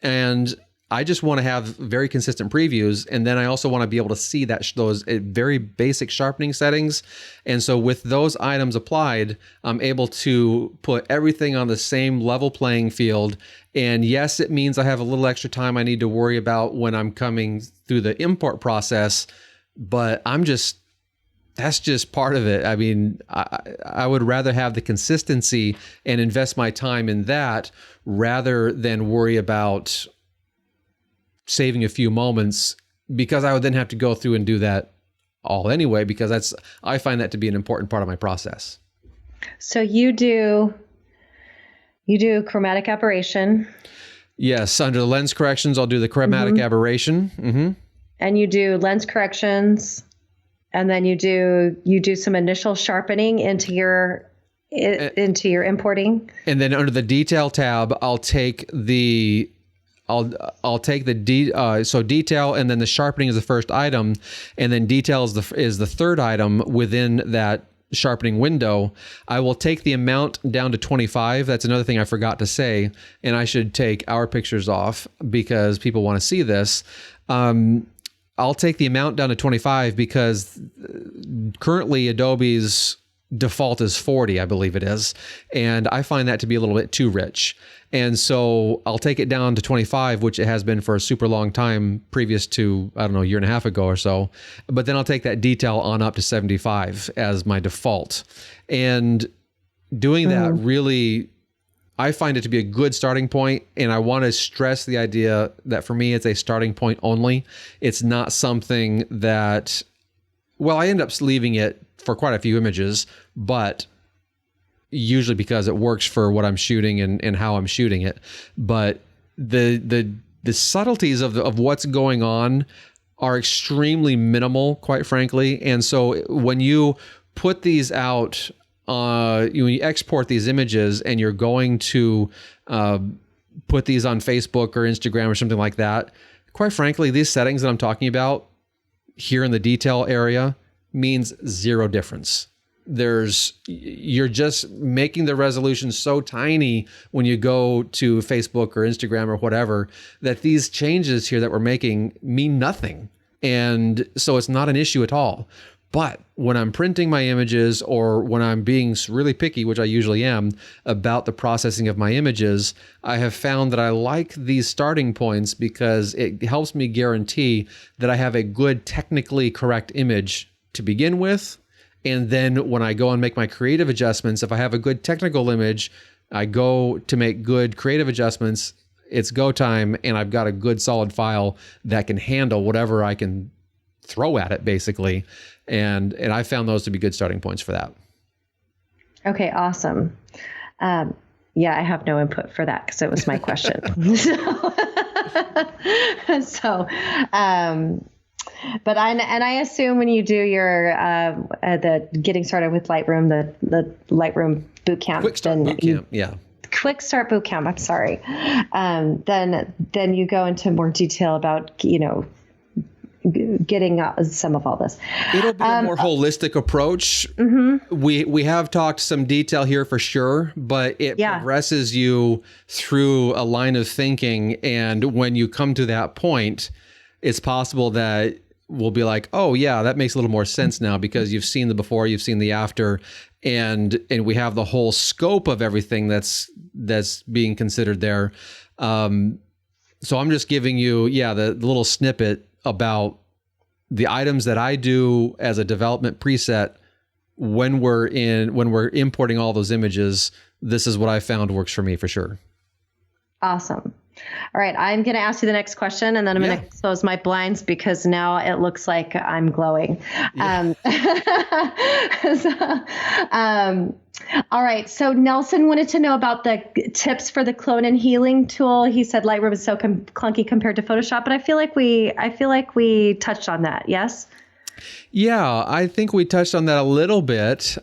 and I just want to have very consistent previews. And then I also want to be able to see those very basic sharpening settings. And so with those items applied, I'm able to put everything on the same level playing field. And yes, it means I have a little extra time I need to worry about when I'm coming through the import process, but that's just part of it. I mean, I would rather have the consistency and invest my time in that rather than worry about saving a few moments, because I would then have to go through and do that all anyway, because I find that to be an important part of my process. So you do chromatic aberration. Yes, under the lens corrections, I'll do the chromatic aberration. Mm-hmm. And you do lens corrections. And then you do some initial sharpening into your importing. And then under the detail tab, I'll take the detail, and then the sharpening is the first item, and then detail is the third item within that sharpening window. I will take the amount down to 25. That's another thing I forgot to say, and I should take our pictures off because people want to see this. I'll take the amount down to 25 because currently Adobe's default is 40, I believe it is. And I find that to be a little bit too rich. And so I'll take it down to 25, which it has been for a super long time previous to, I don't know, a year and a half ago or so. But then I'll take that detail on up to 75 as my default. And doing that really, I find it to be a good starting point, and I want to stress the idea that for me, it's a starting point only. It's not something that, well, I end up leaving it for quite a few images, but usually because it works for what I'm shooting and how I'm shooting it. But the subtleties of what's going on are extremely minimal, quite frankly. And so when you put these out, when you export these images and you're going to put these on Facebook or Instagram or something like that, quite frankly, these settings that I'm talking about here in the detail area means zero difference. You're just making the resolution so tiny when you go to Facebook or Instagram or whatever, that these changes here that we're making mean nothing. And so it's not an issue at all. But when I'm printing my images, or when I'm being really picky, which I usually am, about the processing of my images, I have found that I like these starting points because it helps me guarantee that I have a good technically correct image to begin with. And then when I go and make my creative adjustments, if I have a good technical image, I go to make good creative adjustments, it's go time, and I've got a good solid file that can handle whatever I can throw at it, basically. And I found those to be good starting points for that. Okay, awesome. Yeah, I have no input for that because it was my question. so, but I assume when you do your the getting started with Lightroom, the Lightroom boot camp, quick start boot camp, yeah. Quick start boot camp. I'm sorry. Then you go into more detail about getting some of all this. It'll be a more holistic approach. Mm-hmm. We have talked some detail here for sure, but it progresses you through a line of thinking. And when you come to that point, it's possible that we'll be like, oh yeah, that makes a little more sense now because you've seen the before, you've seen the after, and we have the whole scope of everything that's being considered there. So I'm just giving you, the little snippet about the items that I do as a development preset when we're importing all those images. This is what I found works for me for sure. Awesome. All right, I'm going to ask you the next question, and then I'm going to close my blinds because now it looks like I'm glowing. Yeah. All right, so Nelson wanted to know about the tips for the clone and healing tool. He said Lightroom is so clunky compared to Photoshop, but I feel like we touched on that. Yes. Yeah, I think we touched on that a little bit.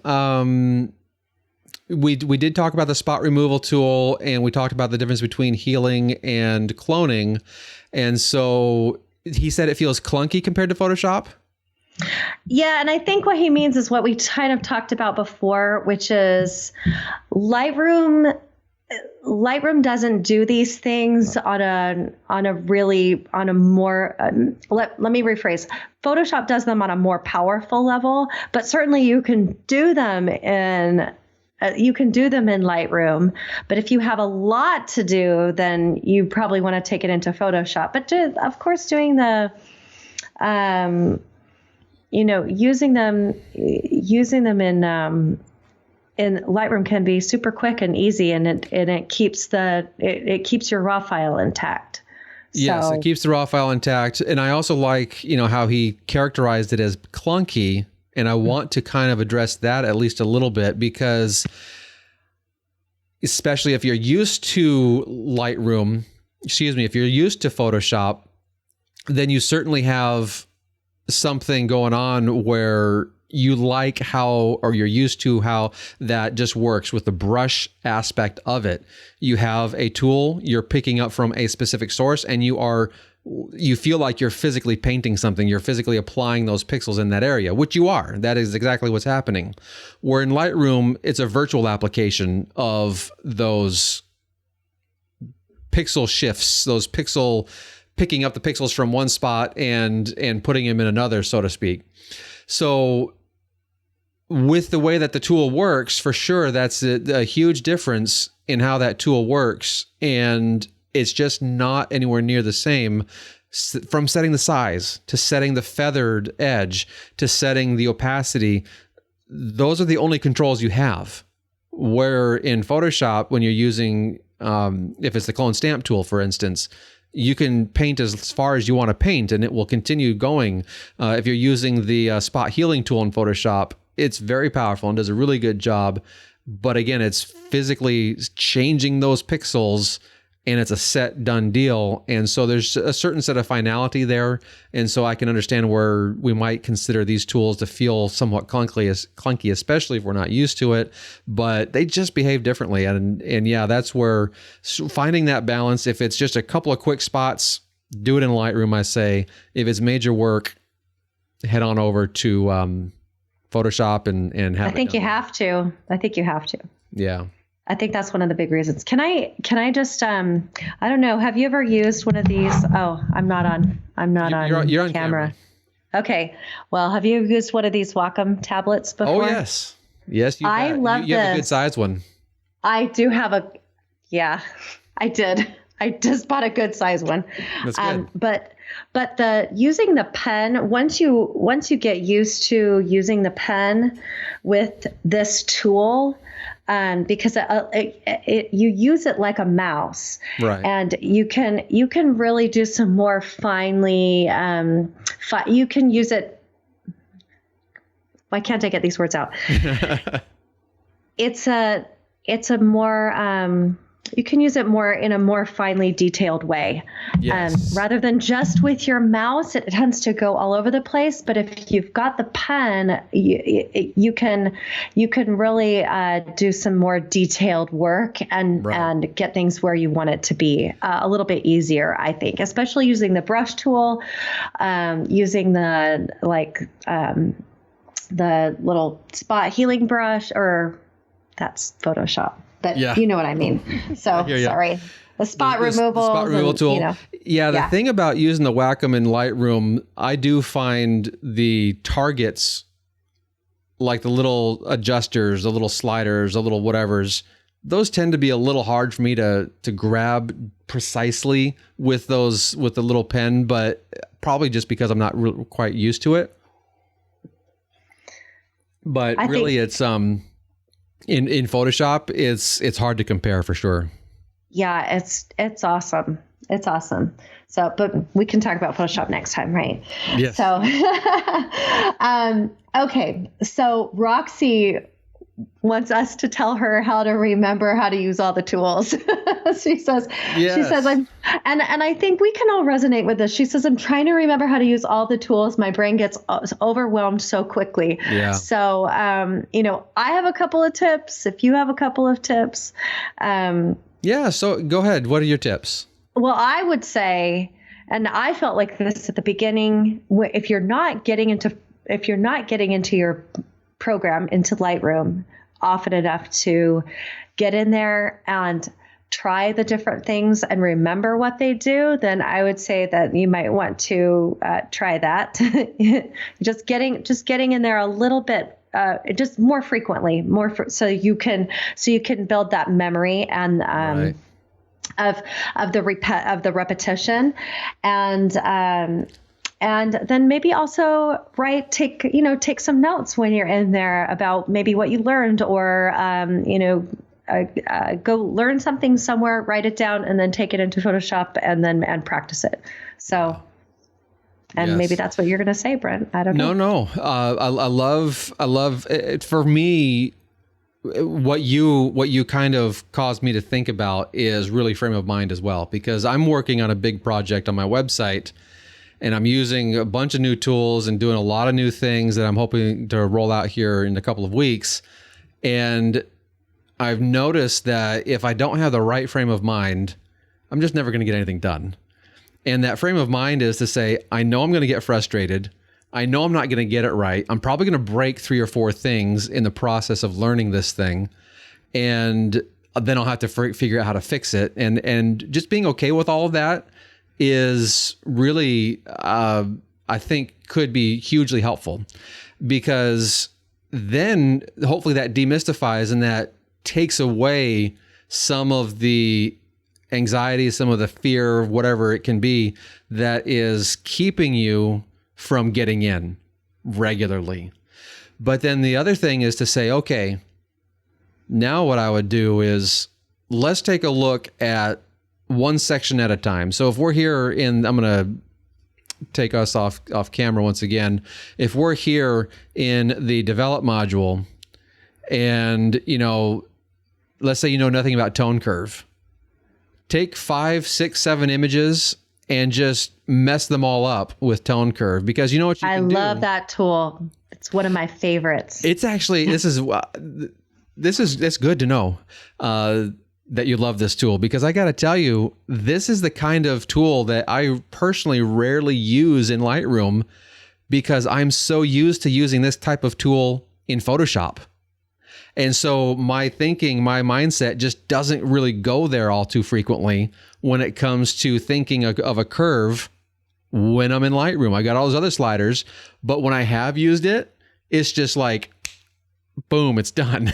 We did talk about the spot removal tool, and we talked about the difference between healing and cloning. And so he said it feels clunky compared to Photoshop. Yeah, and I think what he means is what we kind of talked about before, which is Lightroom doesn't do these things on a more let me rephrase. Photoshop does them on a more powerful level, but certainly you can do them in Lightroom, but if you have a lot to do, then you probably want to take it into Photoshop. But of course, doing the, using them in Lightroom can be super quick and easy, and it keeps your raw file intact. Yes, it keeps the raw file intact, and I also like how he characterized it as clunky. And I want to kind of address that at least a little bit because especially if you're used to if you're used to Photoshop, then you certainly have something going on where you like you're used to how that just works with the brush aspect of it. You have a tool, you're picking up from a specific source, and you feel like you're physically painting something. You're physically applying those pixels in that area, which you are. That is exactly what's happening. Where in Lightroom, it's a virtual application of those pixel shifts, picking up the pixels from one spot and putting them in another, so to speak. So with the way that the tool works, for sure, that's a huge difference in how that tool works. And it's just not anywhere near the same from setting the size to setting the feathered edge to setting the opacity. Those are the only controls you have. Where in Photoshop, when you're using, if it's the clone stamp tool, for instance, you can paint as far as you want to paint and it will continue going. If you're using the spot healing tool in Photoshop, it's very powerful and does a really good job. But again, it's physically changing those pixels and it's a set done deal. And so there's a certain set of finality there. And so I can understand where we might consider these tools to feel somewhat clunky, especially if we're not used to it, but they just behave differently. And yeah, that's where finding that balance, if it's just a couple of quick spots, do it in Lightroom, I say. If it's major work, head on over to Photoshop and have I think you have to. Yeah. I think that's one of the big reasons. Can I just, I don't know. Have you ever used one of these? Oh, I'm not on you're on camera. Okay. Well, have you used one of these Wacom tablets before? Oh, yes. Yes. I love you have a good size one. I do have I did. I just bought a good size one. That's good. But using the pen, once you get used to using the pen with this tool, because you use it like a mouse, right? And you can really do some more finely. You can use it. Why can't I get these words out? it's a more, you can use it more in a more finely detailed way. Yes. Rather than just with your mouse, it tends to go all over the place. But if you've got the pen, you can really do some more detailed work and get things where you want it to be a little bit easier, I think, especially using the brush tool, using the little spot healing brush, or that's Photoshop. But you know what I mean. So sorry. The spot removal. The spot removal tool. You know, the thing about using the Wacom in Lightroom, I do find the targets, like the little adjusters, the little sliders, the little whatevers, those tend to be a little hard for me to grab precisely with the little pen, but probably just because I'm not quite used to it. But I think it's in Photoshop, it's hard to compare for sure. Yeah, it's awesome. It's awesome. So, but we can talk about Photoshop next time, right? Yes. So, okay. So Roxy wants us to tell her how to remember how to use all the tools. She says, and I think we can all resonate with this. She says, I'm trying to remember how to use all the tools. My brain gets overwhelmed so quickly. Yeah. So, I have a couple of tips. If you have a couple of tips. So go ahead. What are your tips? Well, I would say, and I felt like this at the beginning, if you're not getting into your program, into Lightroom often enough to get in there and try the different things and remember what they do, then I would say that you might want to try that. just getting in there a little bit, just more frequently, so you can build that memory and of the repetition, and then maybe also take some notes when you're in there about maybe what you learned, or go learn something somewhere, write it down, and then take it into Photoshop and practice it. So, and maybe that's what you're going to say, Brent. I don't know. No. I love it. For me, what you kind of caused me to think about is really frame of mind as well, because I'm working on a big project on my website, and I'm using a bunch of new tools and doing a lot of new things that I'm hoping to roll out here in a couple of weeks. And I've noticed that if I don't have the right frame of mind, I'm just never going to get anything done. And that frame of mind is to say, I know I'm going to get frustrated. I know I'm not going to get it right. I'm probably going to break 3 or 4 things in the process of learning this thing. And then I'll have to figure out how to fix it. And just being okay with all of that is really, I think, could be hugely helpful, because then hopefully that demystifies and that takes away some of the anxiety, some of the fear, whatever it can be, that is keeping you from getting in regularly. But then the other thing is to say, okay, now what I would do is let's take a look at one section at a time. So if we're here I'm going to take us off camera once again. If we're here in the develop module, and let's say nothing about tone curve, take 5, 6, 7 images and just mess them all up with tone curve, because you know what you can do. I love that tool. It's one of my favorites. It's actually, it's good to know that you love this tool, because I got to tell you, this is the kind of tool that I personally rarely use in Lightroom, because I'm so used to using this type of tool in Photoshop. And so my mindset just doesn't really go there all too frequently when it comes to thinking of a curve when I'm in Lightroom. I got all those other sliders, but when I have used it, it's just like, boom, it's done.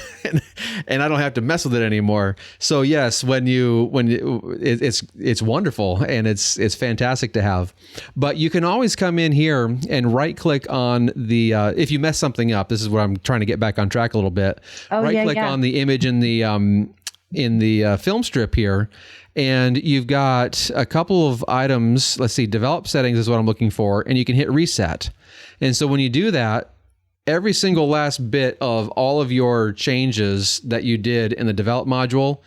And I don't have to mess with it anymore. So yes, it's wonderful, and it's fantastic to have. But you can always come in here and right click on the, if you mess something up, this is where I'm trying to get back on track a little bit. Right click on the image in the film strip here. And you've got a couple of items. Let's see, develop settings is what I'm looking for. And you can hit reset. And so when you do that, every single last bit of all of your changes that you did in the develop module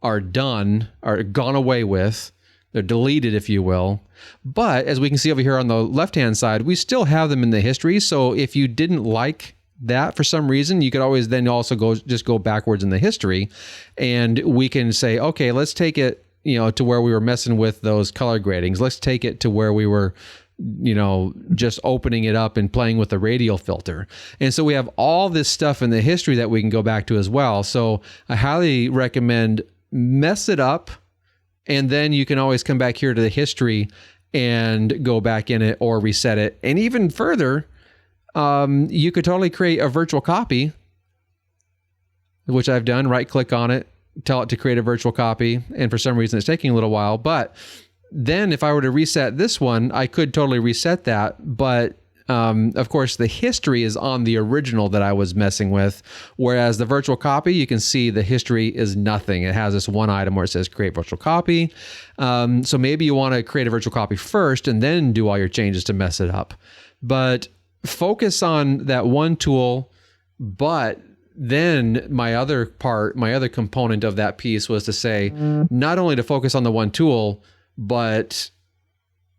are done, are gone away with. They're deleted, if you will. But as we can see over here on the left-hand side, we still have them in the history. So if you didn't like that for some reason, you could always then also go backwards in the history, and we can say, okay, let's take it, to where we were messing with those color gradings. Let's take it to where we were, just opening it up and playing with the radial filter. And so we have all this stuff in the history that we can go back to as well. So I highly recommend mess it up, and then you can always come back here to the history and go back in it or reset it. And even further, you could totally create a virtual copy, which I've done. Right click on it, tell it to create a virtual copy. And for some reason, it's taking a little while. But then if I were to reset this one, I could totally reset that. But of course, the history is on the original that I was messing with. Whereas the virtual copy, you can see the history is nothing. It has this one item where it says create virtual copy. So maybe you want to create a virtual copy first and then do all your changes to mess it up. But focus on that one tool. But then my other component of that piece was to say, not only to focus on the one tool, but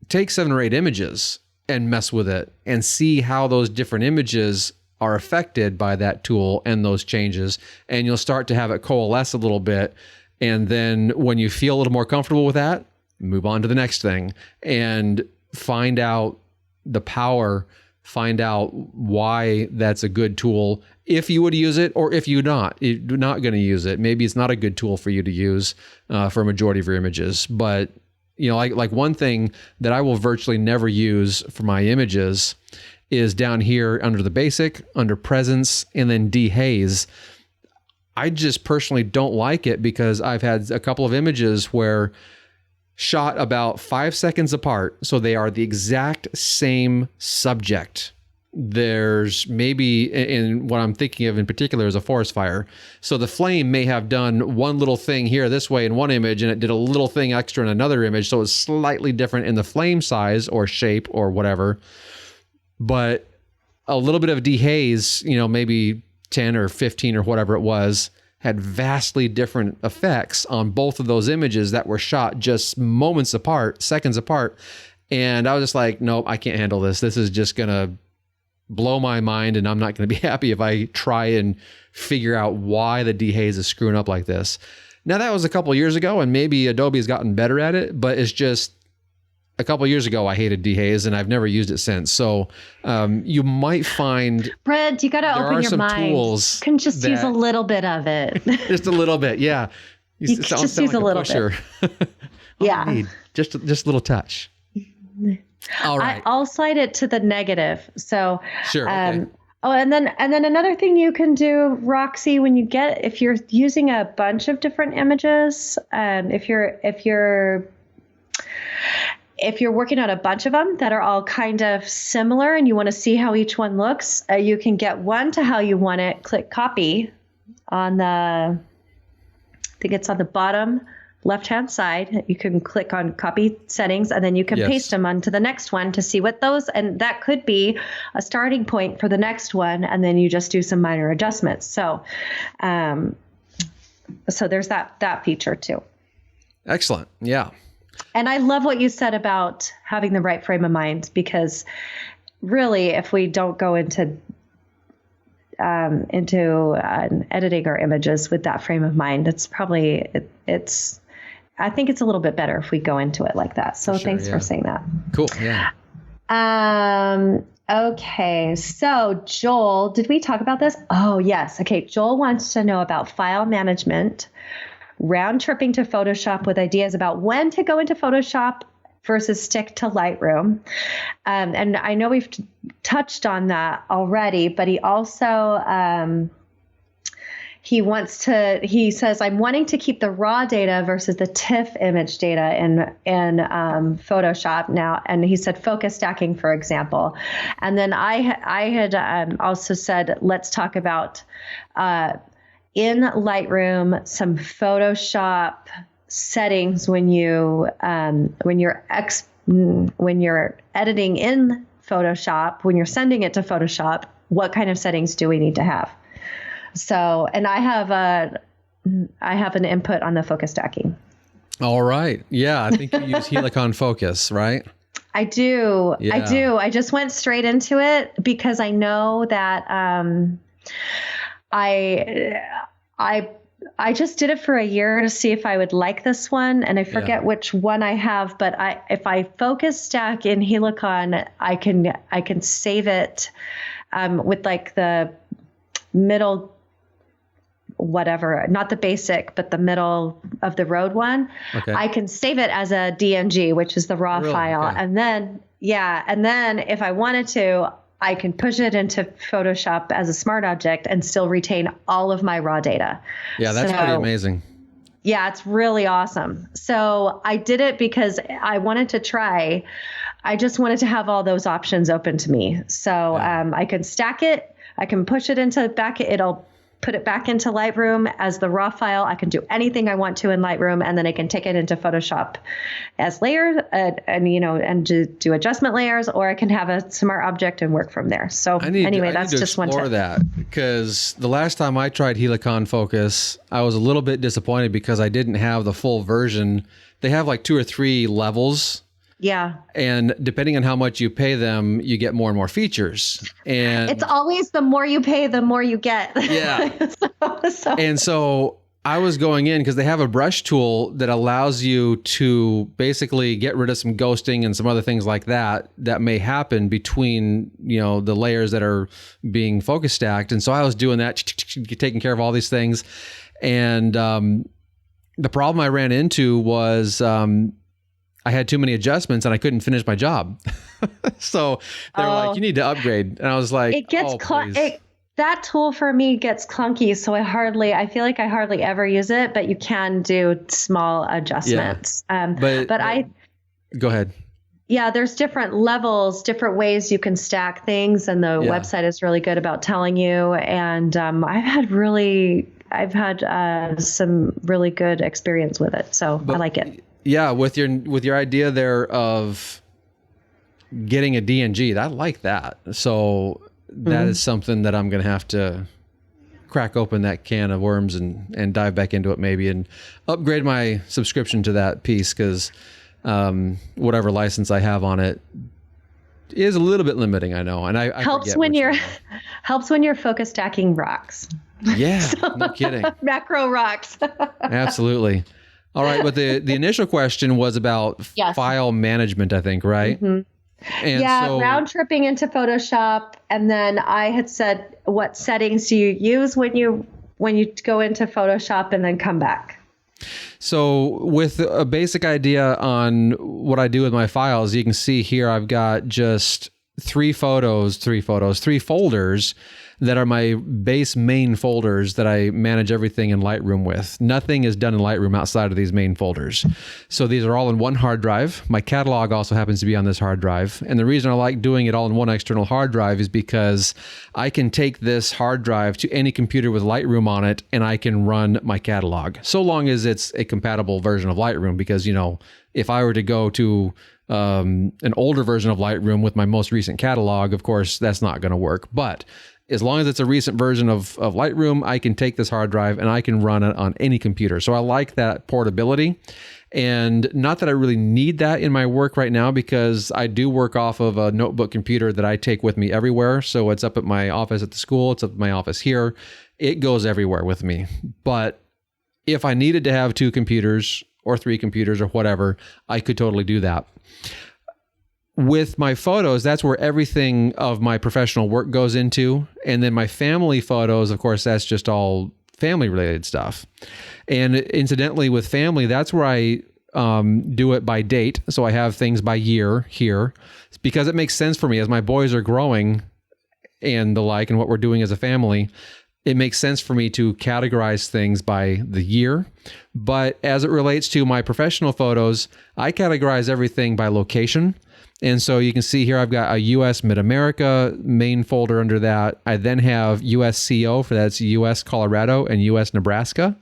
take 7 or 8 images and mess with it and see how those different images are affected by that tool and those changes. And you'll start to have it coalesce a little bit. And then when you feel a little more comfortable with that, move on to the next thing and find out the power, find out why that's a good tool, if you would use it, or if you're not going to use it. Maybe it's not a good tool for you to use for a majority of your images. But like one thing that I will virtually never use for my images is down here under the basic, under presence, and then dehaze. I just personally don't like it because I've had a couple of images where shot about 5 seconds apart, so they are the exact same subject. There's maybe, in what I'm thinking of in particular, is a forest fire. So the flame may have done one little thing here this way in one image, and it did a little thing extra in another image. So it's slightly different in the flame size or shape or whatever. But a little bit of dehaze, maybe 10 or 15 or whatever it was, had vastly different effects on both of those images that were shot just moments apart, seconds apart. And I was just like, nope, I can't handle this. This is just going to blow my mind, and I'm not going to be happy if I try and figure out why the dehaze is screwing up like this. Now, that was a couple of years ago, and maybe Adobe has gotten better at it, but it's just a couple of years ago I hated dehaze, and I've never used it since. So you might find, Brent, you got to open your mind. Tools you can just use a little bit of it. Just a little bit, yeah. You just use like a little bit. Yeah, just a little touch. All right. I'll slide it to the negative. So sure. Okay. And then another thing you can do, Roxy, if you're using a bunch of different images, if you're working on a bunch of them that are all kind of similar and you want to see how each one looks, you can get one to how you want it. Click copy on I think it's on the bottom left-hand side. You can click on copy settings, and then you can paste them onto the next one to see what those, and that could be a starting point for the next one. And then you just do some minor adjustments. So, so there's that feature too. Excellent. Yeah. And I love what you said about having the right frame of mind, because really, if we don't go into editing our images with that frame of mind, it's probably, I think it's a little bit better if we go into it like that. So thanks for saying that. Cool. Yeah. Okay. So Joel, did we talk about this? Oh, yes. Okay. Joel wants to know about file management, round tripping to Photoshop with ideas about when to go into Photoshop versus stick to Lightroom. And I know we've touched on that already, but he also, he says, I'm wanting to keep the raw data versus the TIFF image data in Photoshop now. And he said focus stacking, for example. And then I had also said, let's talk about in Lightroom some Photoshop settings when you're editing in Photoshop, when you're sending it to Photoshop, what kind of settings do we need to have? So, and I have an input on the focus stacking. All right. Yeah. I think you use Helicon Focus, right? I do. Yeah. I do. I just went straight into it because I know that I just did it for a year to see if I would like this one, and I forget which one I have. But if I focus stack in Helicon, I can save it with like the middle, whatever, not the basic, but the middle of the road one. Okay. I can save it as a DNG, which is the raw file. Okay. And then if I wanted to, I can push it into Photoshop as a smart object and still retain all of my raw data. Yeah, that's pretty amazing. Yeah, it's really awesome. So I did it because I wanted to try. I just wanted to have all those options open to me. So I can stack it. I can push it into it'll put it back into Lightroom as the raw file. I can do anything I want to in Lightroom, and then I can take it into Photoshop as layers and do adjustment layers, or I can have a smart object and work from there. So that's just one tip. I need to explore that, because the last time I tried Helicon Focus, I was a little bit disappointed because I didn't have the full version. They have like 2 or 3 levels. Yeah. And depending on how much you pay them, you get more and more features. And it's always the more you pay, the more you get. Yeah. And so I was going in because they have a brush tool that allows you to basically get rid of some ghosting and some other things like that may happen between, the layers that are being focus stacked. And so I was doing that, taking care of all these things. And the problem I ran into was I had too many adjustments and I couldn't finish my job. So they were like, you need to upgrade. And I was like, it gets that tool for me gets clunky. So I feel like I hardly ever use it, but you can do small adjustments. Yeah. But go ahead. Yeah, there's different levels, different ways you can stack things. And the website is really good about telling you. And I've had some really good experience with it. So I like it. Yeah, with your idea there of getting a DNG, I like that. So that is something that I'm going to have to crack open that can of worms and dive back into it maybe and upgrade my subscription to that piece, because whatever license I have on it is a little bit limiting, I know. And I helps when your focus stacking rocks. Yeah, no kidding. Macro rocks. Absolutely. All right, but the initial question was about file management, I think, right? Mm-hmm. And round tripping into Photoshop, and then I had said, what settings do you use when you go into Photoshop and then come back? So with a basic idea on what I do with my files, you can see here I've got just three folders that are my base main folders that I manage everything in Lightroom with. Nothing is done in Lightroom outside of these main folders. So these are all in one hard drive. My catalog also happens to be on this hard drive. And the reason I like doing it all in one external hard drive is because I can take this hard drive to any computer with Lightroom on it and I can run my catalog, so long as it's a compatible version of Lightroom. Because, if I were to go to an older version of Lightroom with my most recent catalog, of course, that's not going to work. But as long as it's a recent version of Lightroom, I can take this hard drive and I can run it on any computer. So I like that portability. And not that I really need that in my work right now, because I do work off of a notebook computer that I take with me everywhere. So it's up at my office at the school, it's up at my office here. It goes everywhere with me. But if I needed to have 2 computers or 3 computers or whatever, I could totally do that. With my photos, that's where everything of my professional work goes into. And then my family photos, of course, that's just all family related stuff. And incidentally, with family, that's where I do it by date. So I have things by year here, because it makes sense for me as my boys are growing and the like, and what we're doing as a family. It makes sense for me to categorize things by the year. But as it relates to my professional photos, I categorize everything by location. And so you can see here, I've got a US Mid-America main folder under that. I then have US CO, for that's US Colorado and US Nebraska.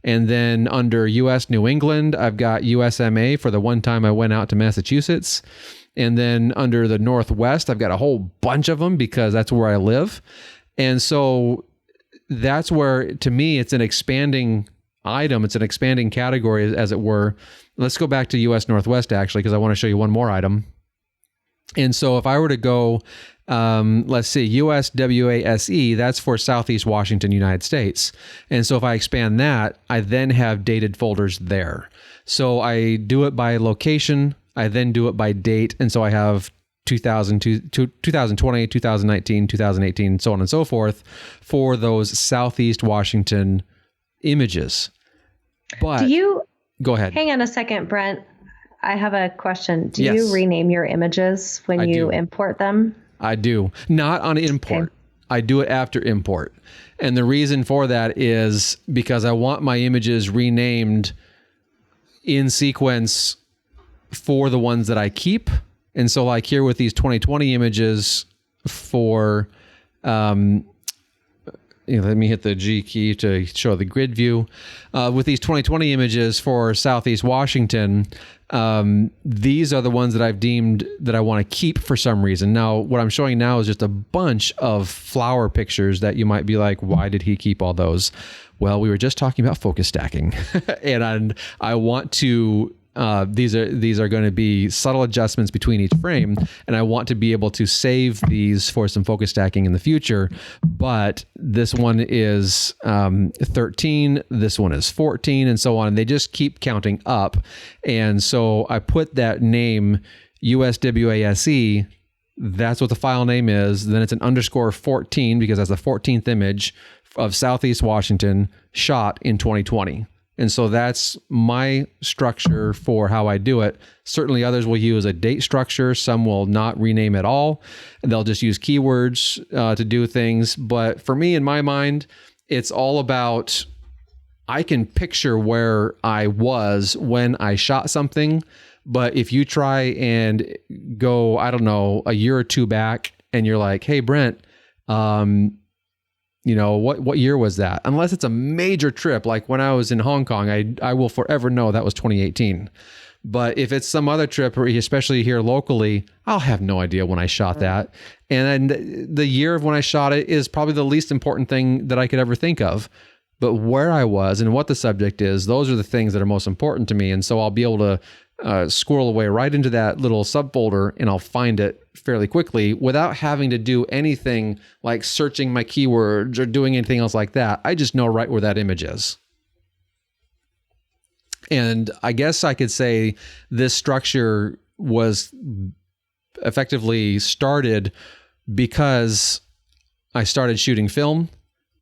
And then under US New England, I've got USMA for the one time I went out to Massachusetts. And then under the Northwest, I've got a whole bunch of them because that's where I live. And so that's where, to me, it's an expanding item. It's an expanding category, as it were. Let's go back to US Northwest, actually, because I want to show you one more item. And so if I were to go, let's see, USWASE, that's for Southeast Washington, United States. And so if I expand that, I then have dated folders there. So I do it by location. I then do it by date. And so I have 2020, 2019, 2018, so on and so forth for those Southeast Washington images. But go ahead. Hang on a second, Brent. I have a question. Do Yes. you rename your images when you import them? I do. Not on import. Okay. I do it after import. And the reason for that is because I want my images renamed in sequence for the ones that I keep. And so like here with these 2020 images for, let me hit the G key to show the grid view. With these 2020 images for Southeast Washington, these are the ones that I've deemed that I want to keep for some reason. Now, what I'm showing now is just a bunch of flower pictures that you might be like, why did he keep all those? Well, we were just talking about focus stacking. and I want to, these are going to be subtle adjustments between each frame, and I want to be able to save these for some focus stacking in the future. But this one is 13, this one is 14, and so on. And they just keep counting up. And so I put that name USWASE. That's what the file name is. Then it's an underscore 14 because that's the 14th image of Southeast Washington shot in 2020. And so that's my structure for how I do it. Certainly others will use a date structure. Some will not rename at all. They'll just use keywords to do things. But for me, in my mind, it's all about, I can picture where I was when I shot something. But if you try and go, I don't know, a year or two back and you're like, hey, Brent, what year was that? Unless it's a major trip, like when I was in Hong Kong, I will forever know that was 2018. But if it's some other trip, or especially here locally, I'll have no idea when I shot that. And then the year of when I shot it is probably the least important thing that I could ever think of. But where I was and what the subject is, those are the things that are most important to me. And so I'll be able to squirrel away right into that little subfolder, and I'll find it fairly quickly without having to do anything like searching my keywords or doing anything else like that. I just know right where that image is. And I guess I could say this structure was effectively started because I started shooting film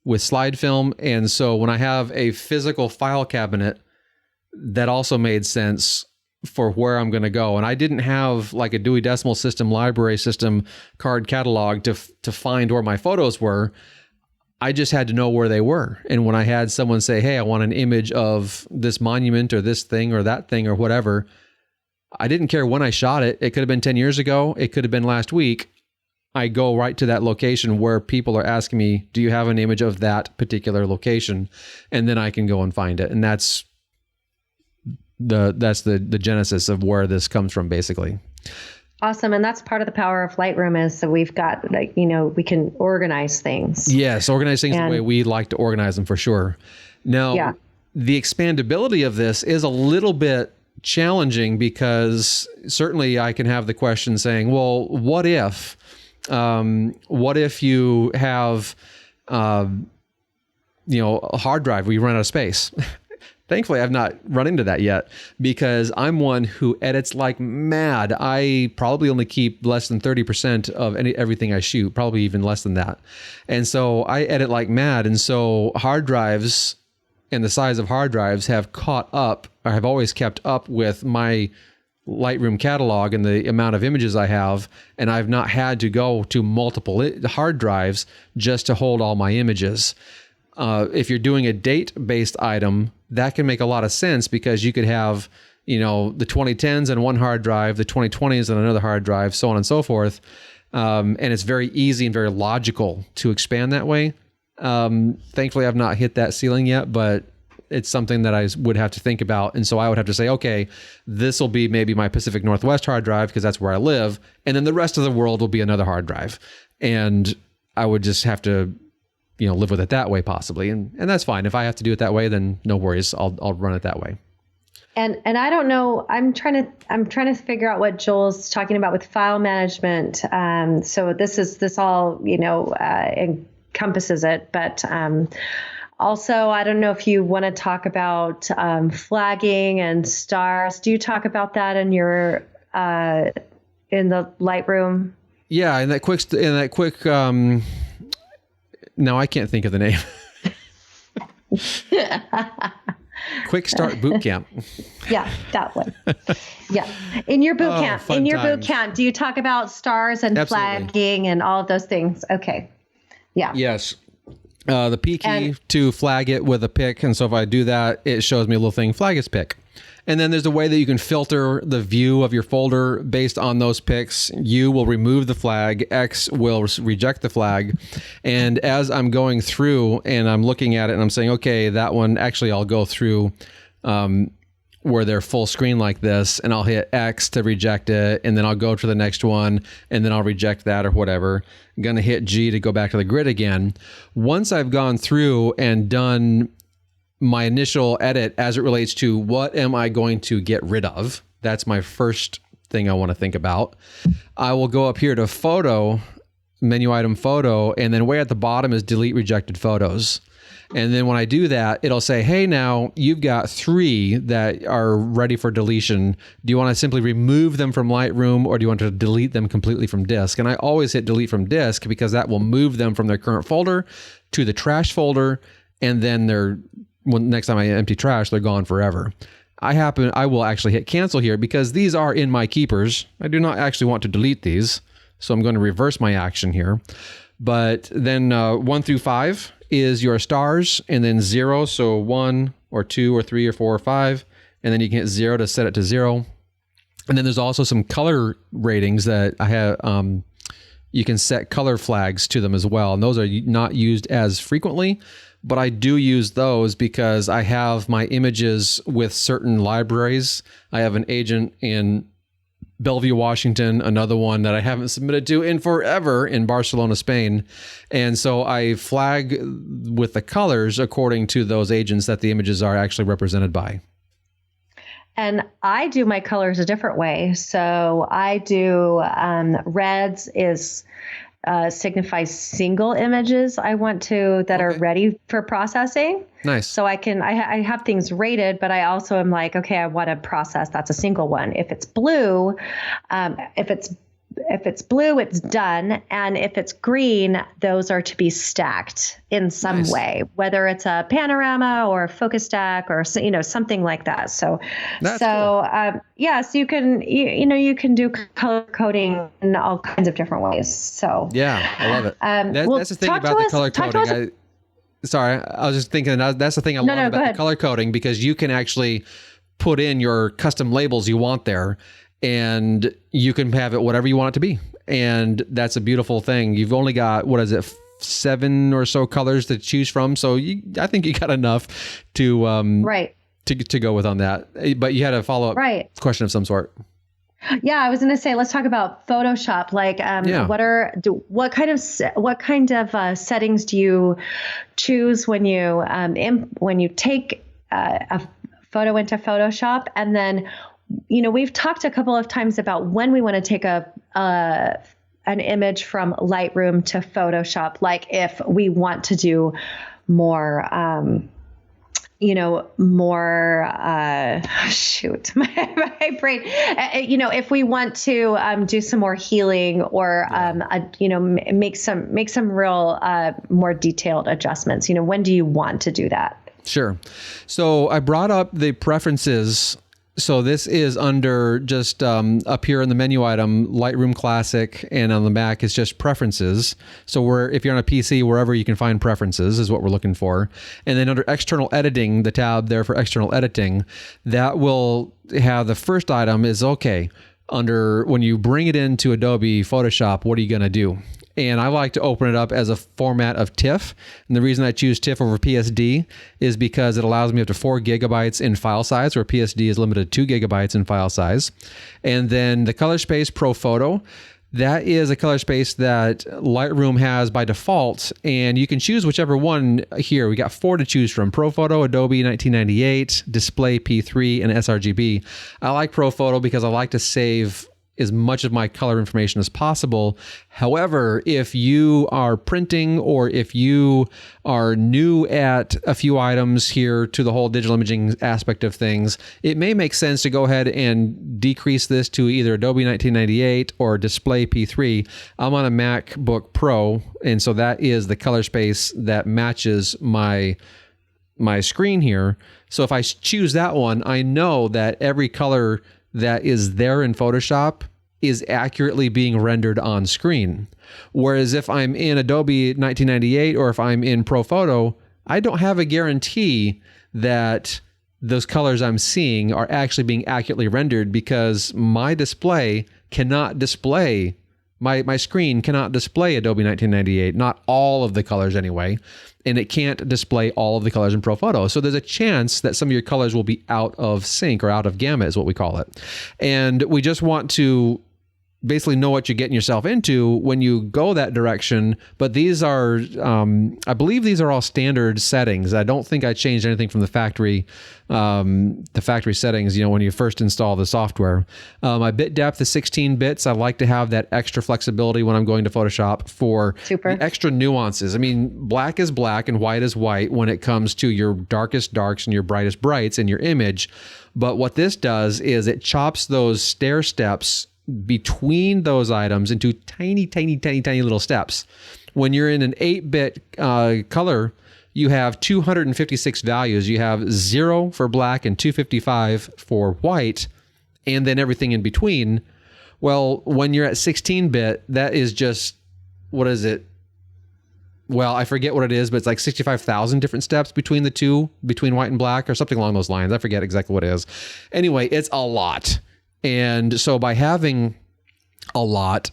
with slide film. And so when I have a physical file cabinet, that also made sense for where I'm going to go. And I didn't have like a Dewey Decimal System, library system, card catalog to find where my photos were. I just had to know where they were. And when I had someone say, hey, I want an image of this monument or this thing or that thing or whatever, I didn't care when I shot it. It could have been 10 years ago. It could have been last week. I go right to that location where people are asking me, do you have an image of that particular location? And then I can go and find it. And that's the genesis of where this comes from, basically. Awesome. And that's part of the power of Lightroom is that we've got, we can organize things. Yes, organize things the way we like to organize them, for sure. Now, the expandability of this is a little bit challenging because certainly I can have the question saying, well, what if you have, a hard drive where you run out of space? Thankfully, I've not run into that yet because I'm one who edits like mad. I probably only keep less than 30% of everything I shoot, probably even less than that. And so I edit like mad. And so hard drives and the size of hard drives have caught up, or have always kept up with my Lightroom catalog and the amount of images I have. And I've not had to go to multiple hard drives just to hold all my images. If you're doing a date-based item, that can make a lot of sense because you could have, the 2010s on one hard drive, the 2020s on another hard drive, so on and so forth. And it's very easy and very logical to expand that way. Thankfully, I've not hit that ceiling yet, but it's something that I would have to think about. And so I would have to say, okay, this will be maybe my Pacific Northwest hard drive because that's where I live. And then the rest of the world will be another hard drive. And I would just have to, live with it that way possibly. And that's fine. If I have to do it that way, then no worries. I'll run it that way. And I don't know, I'm trying to figure out what Joel's talking about with file management. So this all, encompasses it, but, also, I don't know if you want to talk about, flagging and stars. Do you talk about that in your, in the Lightroom? Yeah. In that quick, now I can't think of the name. Quick Start Boot Camp. Yeah, that one. Yeah. In your boot camp, do you talk about stars and Absolutely. flagging and all of those things? Okay. Yeah. Yes. The P key to flag it with a pick. And so if I do that, it shows me a little thing, flag as pick. And then there's a way that you can filter the view of your folder based on those picks. U will remove the flag. X will reject the flag. And as I'm going through and I'm looking at it and I'm saying, okay, that one, actually I'll go through where they're full screen like this, and I'll hit X to reject it. And then I'll go to the next one and then I'll reject that or whatever. I'm going to hit G to go back to the grid again. Once I've gone through and done my initial edit as it relates to what am I going to get rid of, that's my first thing I want to think about. I will go up here to photo, menu item photo, and then way at the bottom is delete rejected photos. And then when I do that, it'll say, hey, now you've got 3 that are ready for deletion. Do you want to simply remove them from Lightroom, or do you want to delete them completely from disk? And I always hit delete from disk because that will move them from their current folder to the trash folder. And then next time I empty trash, they're gone forever. I will actually hit cancel here because these are in my keepers. I do not actually want to delete these. So I'm going to reverse my action here. But then 1 through 5 is your stars, and then 0. So 1 or 2 or 3 or 4 or 5. And then you can hit 0 to set it to 0. And then there's also some color ratings that I have. You can set color flags to them as well. And those are not used as frequently, but I do use those because I have my images with certain libraries. I have an agent in Bellevue, Washington, another one that I haven't submitted to in forever in Barcelona, Spain. And so I flag with the colors according to those agents that the images are actually represented by. And I do my colors a different way. So I do reds is signifies single images I want to that are ready for processing. Nice. So I have things rated, but I also am like, okay, I want to process. That's a single one. If it's blue, if it's blue, it's done. And if it's green, those are to be stacked in some way, whether it's a panorama or a focus stack or, something like that. So, That's cool. So you can do color coding in all kinds of different ways. So yeah, I love it. That's the thing about the color coding. I was just thinking that's the thing I love about the color coding, because you can actually put in your custom labels you want there, and you can have it whatever you want it to be. And that's a beautiful thing. You've only got, 7 or so colors to choose from. So I think you got enough to to go with on that. But you had a follow-up question of some sort. Yeah, I was going to say, let's talk about Photoshop. Like, what kind of settings do you choose when you take a photo into Photoshop? And then, we've talked a couple of times about when we want to take an image from Lightroom to Photoshop. Like if we want to do more, my brain, if we want to do some more healing or, make some real more detailed adjustments. When do you want to do that? Sure. So I brought up the preferences. So this is under just up here in the menu item, Lightroom Classic, and on the Mac it's just preferences. So if you're on a PC, wherever you can find preferences is what we're looking for. And then under external editing, the tab there for external editing, that will have the first item is, okay, when you bring it into Adobe Photoshop, what are you going to do? And I like to open it up as a format of TIFF. And the reason I choose TIFF over PSD is because it allows me up to 4 gigabytes in file size, where PSD is limited to 2 gigabytes in file size. And then the Color Space Pro Photo, that is a color space that Lightroom has by default, and you can choose whichever one here. We got 4 to choose from: Pro Photo, Adobe 1998, Display P3, and sRGB. I like Pro Photo because I like to save as much of my color information as possible. However, if you are printing, or if you are new at a few items here to the whole digital imaging aspect of things, it may make sense to go ahead and decrease this to either Adobe 1998 or Display P3. I'm on a MacBook Pro, and so that is the color space that matches my screen here. So if I choose that one, I know that every color that is there in Photoshop is accurately being rendered on screen. Whereas if I'm in Adobe 1998 or if I'm in Pro Photo, I don't have a guarantee that those colors I'm seeing are actually being accurately rendered, because my display cannot display, my screen cannot display Adobe 1998, not all of the colors anyway, and it can't display all of the colors in Pro Photo. So there's a chance that some of your colors will be out of sync, or out of gamut is what we call it. And we just want to basically know what you're getting yourself into when you go that direction. But these are, I believe these are all standard settings. I don't think I changed anything from the factory settings, when you first install the software. My bit depth is 16 bits. I like to have that extra flexibility when I'm going to Photoshop for the extra nuances. I mean, black is black and white is white when it comes to your darkest darks and your brightest brights in your image. But what this does is it chops those stair steps between those items into tiny, tiny, tiny, tiny little steps. When you're in an 8-bit color, you have 256 values. You have 0 for black and 255 for white, and then everything in between. Well, when you're at 16-bit, that is just, what is it? Well, I forget what it is, but it's like 65,000 different steps between the two, between white and black, or something along those lines. I forget exactly what it is. Anyway, it's a lot. And so by having a lot,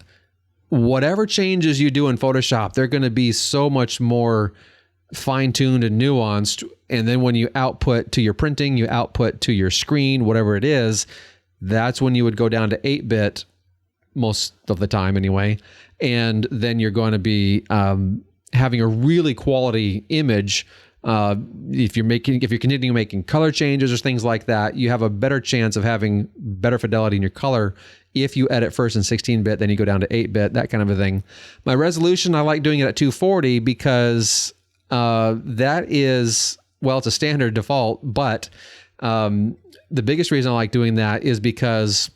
whatever changes you do in Photoshop, they're going to be so much more fine-tuned and nuanced. And then when you output to your printing, you output to your screen, whatever it is, that's when you would go down to 8-bit most of the time anyway. And then you're going to be having a really quality image. If you're continuing making color changes or things like that, you have a better chance of having better fidelity in your color if you edit first in 16-bit, then you go down to 8-bit, that kind of a thing. My resolution, I like doing it at 240 because that is, well, it's a standard default, but the biggest reason I like doing that is because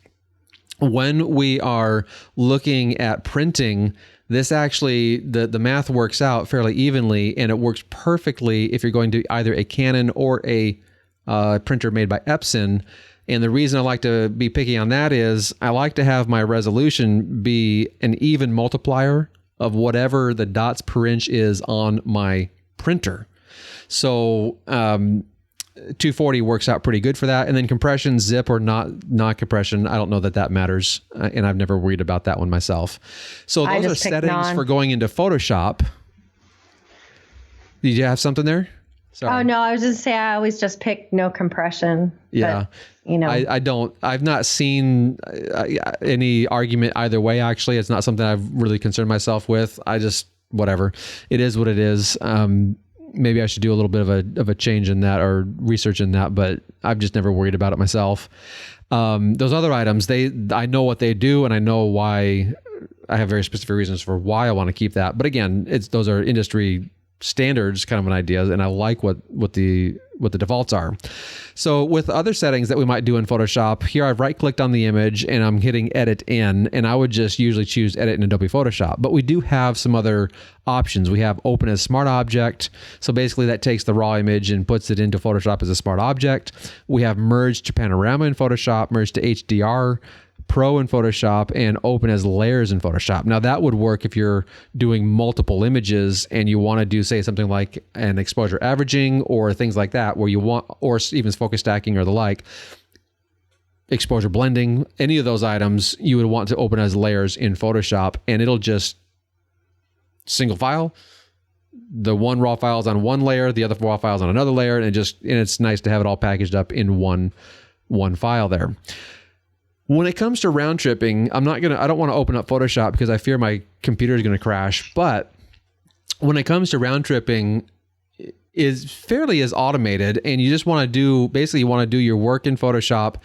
when we are looking at printing, this actually, the math works out fairly evenly, and it works perfectly if you're going to either a Canon or a printer made by Epson. And the reason I like to be picky on that is I like to have my resolution be an even multiplier of whatever the dots per inch is on my printer. So 240 works out pretty good for that. And then compression, zip or not compression, I don't know that matters. And I've never worried about that one myself. So those are settings for going into Photoshop. Did you have something there? Sorry. Oh, no, I was just saying I always just pick no compression. Yeah. But, I've not seen any argument either way, actually. It's not something I've really concerned myself with. Whatever. It is what it is. Maybe I should do a little bit of a change in that or research in that, but I've just never worried about it myself. Those other items, I know what they do, and I know why. I have very specific reasons for why I want to keep that. But again, those are industry standards, kind of an idea, and I like what the defaults are. So with other settings that we might do in Photoshop, here I've right-clicked on the image and I'm hitting Edit In, and I would just usually choose Edit in Adobe Photoshop. But we do have some other options. We have Open as Smart Object. So basically that takes the raw image and puts it into Photoshop as a smart object. We have Merge to Panorama in Photoshop, Merge to HDR, Pro in Photoshop, and Open as Layers in Photoshop. Now that would work if you're doing multiple images and you want to do, say, something like an exposure averaging or things like that, where you want, or even focus stacking or the like. exposure blending, any of those items you would want to open as layers in Photoshop, and it'll just single file. The one raw file is on one layer, the other raw file is on another layer, and it's nice to have it all packaged up in one file there. When it comes to round tripping, I don't want to open up Photoshop because I fear my computer is going to crash. But when it comes to round tripping, is fairly as automated, and you just want to do your work in Photoshop.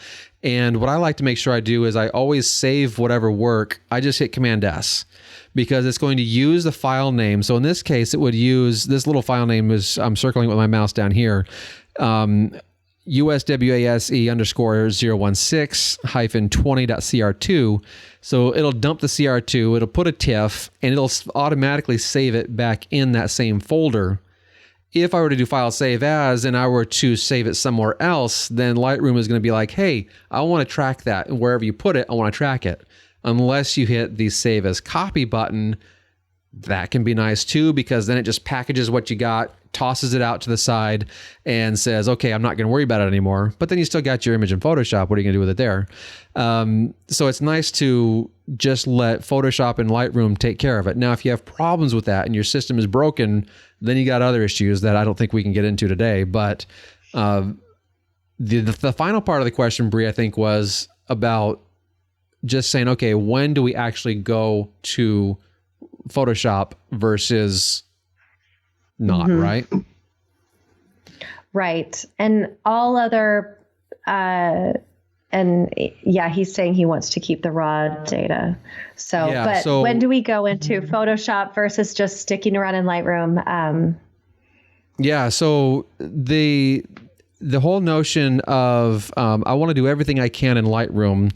And what I like to make sure I do is I always save whatever work. I just hit Command S because it's going to use the file name. So in this case, it would use this little file name I'm circling with my mouse down here. USWASE_016-20.cr2. So it'll dump the CR2, it'll put a TIFF, and it'll automatically save it back in that same folder. If I were to do file save as and I were to save it somewhere else, then Lightroom is going to be like, hey, I want to track that. And wherever you put it, I want to track it. Unless you hit the save as copy button, that can be nice too, because then it just packages what you got, tosses it out to the side, and says, okay, I'm not going to worry about it anymore. But then you still got your image in Photoshop. What are you going to do with it there? So it's nice to just let Photoshop and Lightroom take care of it. Now, if you have problems with that and your system is broken, then you got other issues that I don't think we can get into today. But the final part of the question, Brie, I think was about just saying, okay, when do we actually go to Photoshop versus not, right? Right. And all other, and yeah, he's saying he wants to keep the raw data. So when do we go into Photoshop versus just sticking around in Lightroom? So the whole notion of I want to do everything I can in Lightroom,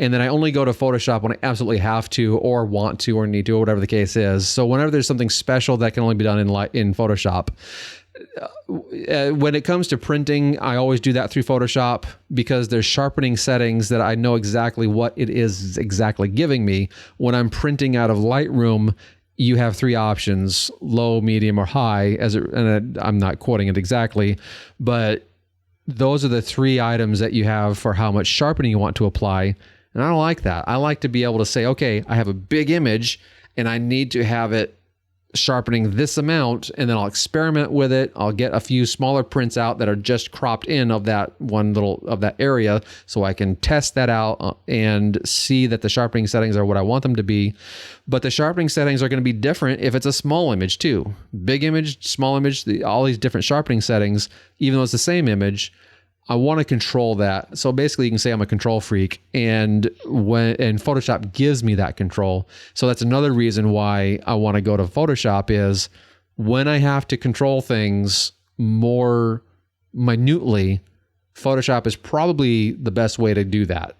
and then I only go to Photoshop when I absolutely have to or want to or need to or whatever the case is. So whenever there's something special that can only be done in Photoshop. When it comes to printing, I always do that through Photoshop because there's sharpening settings that I know exactly what it is exactly giving me. When I'm printing out of Lightroom, you have three options: low, medium, or high. I'm not quoting it exactly, but those are the three items that you have for how much sharpening you want to apply. And I don't like that. I like to be able to say, okay, I have a big image and I need to have it sharpening this amount, and then I'll experiment with it. I'll get a few smaller prints out that are just cropped in of that area, so I can test that out and see that the sharpening settings are what I want them to be. But the sharpening settings are going to be different if it's a small image too. Big image, small image, all these different sharpening settings, even though it's the same image. I want to control that. So basically you can say I'm a control freak, and Photoshop gives me that control. So that's another reason why I want to go to Photoshop, is when I have to control things more minutely, Photoshop is probably the best way to do that.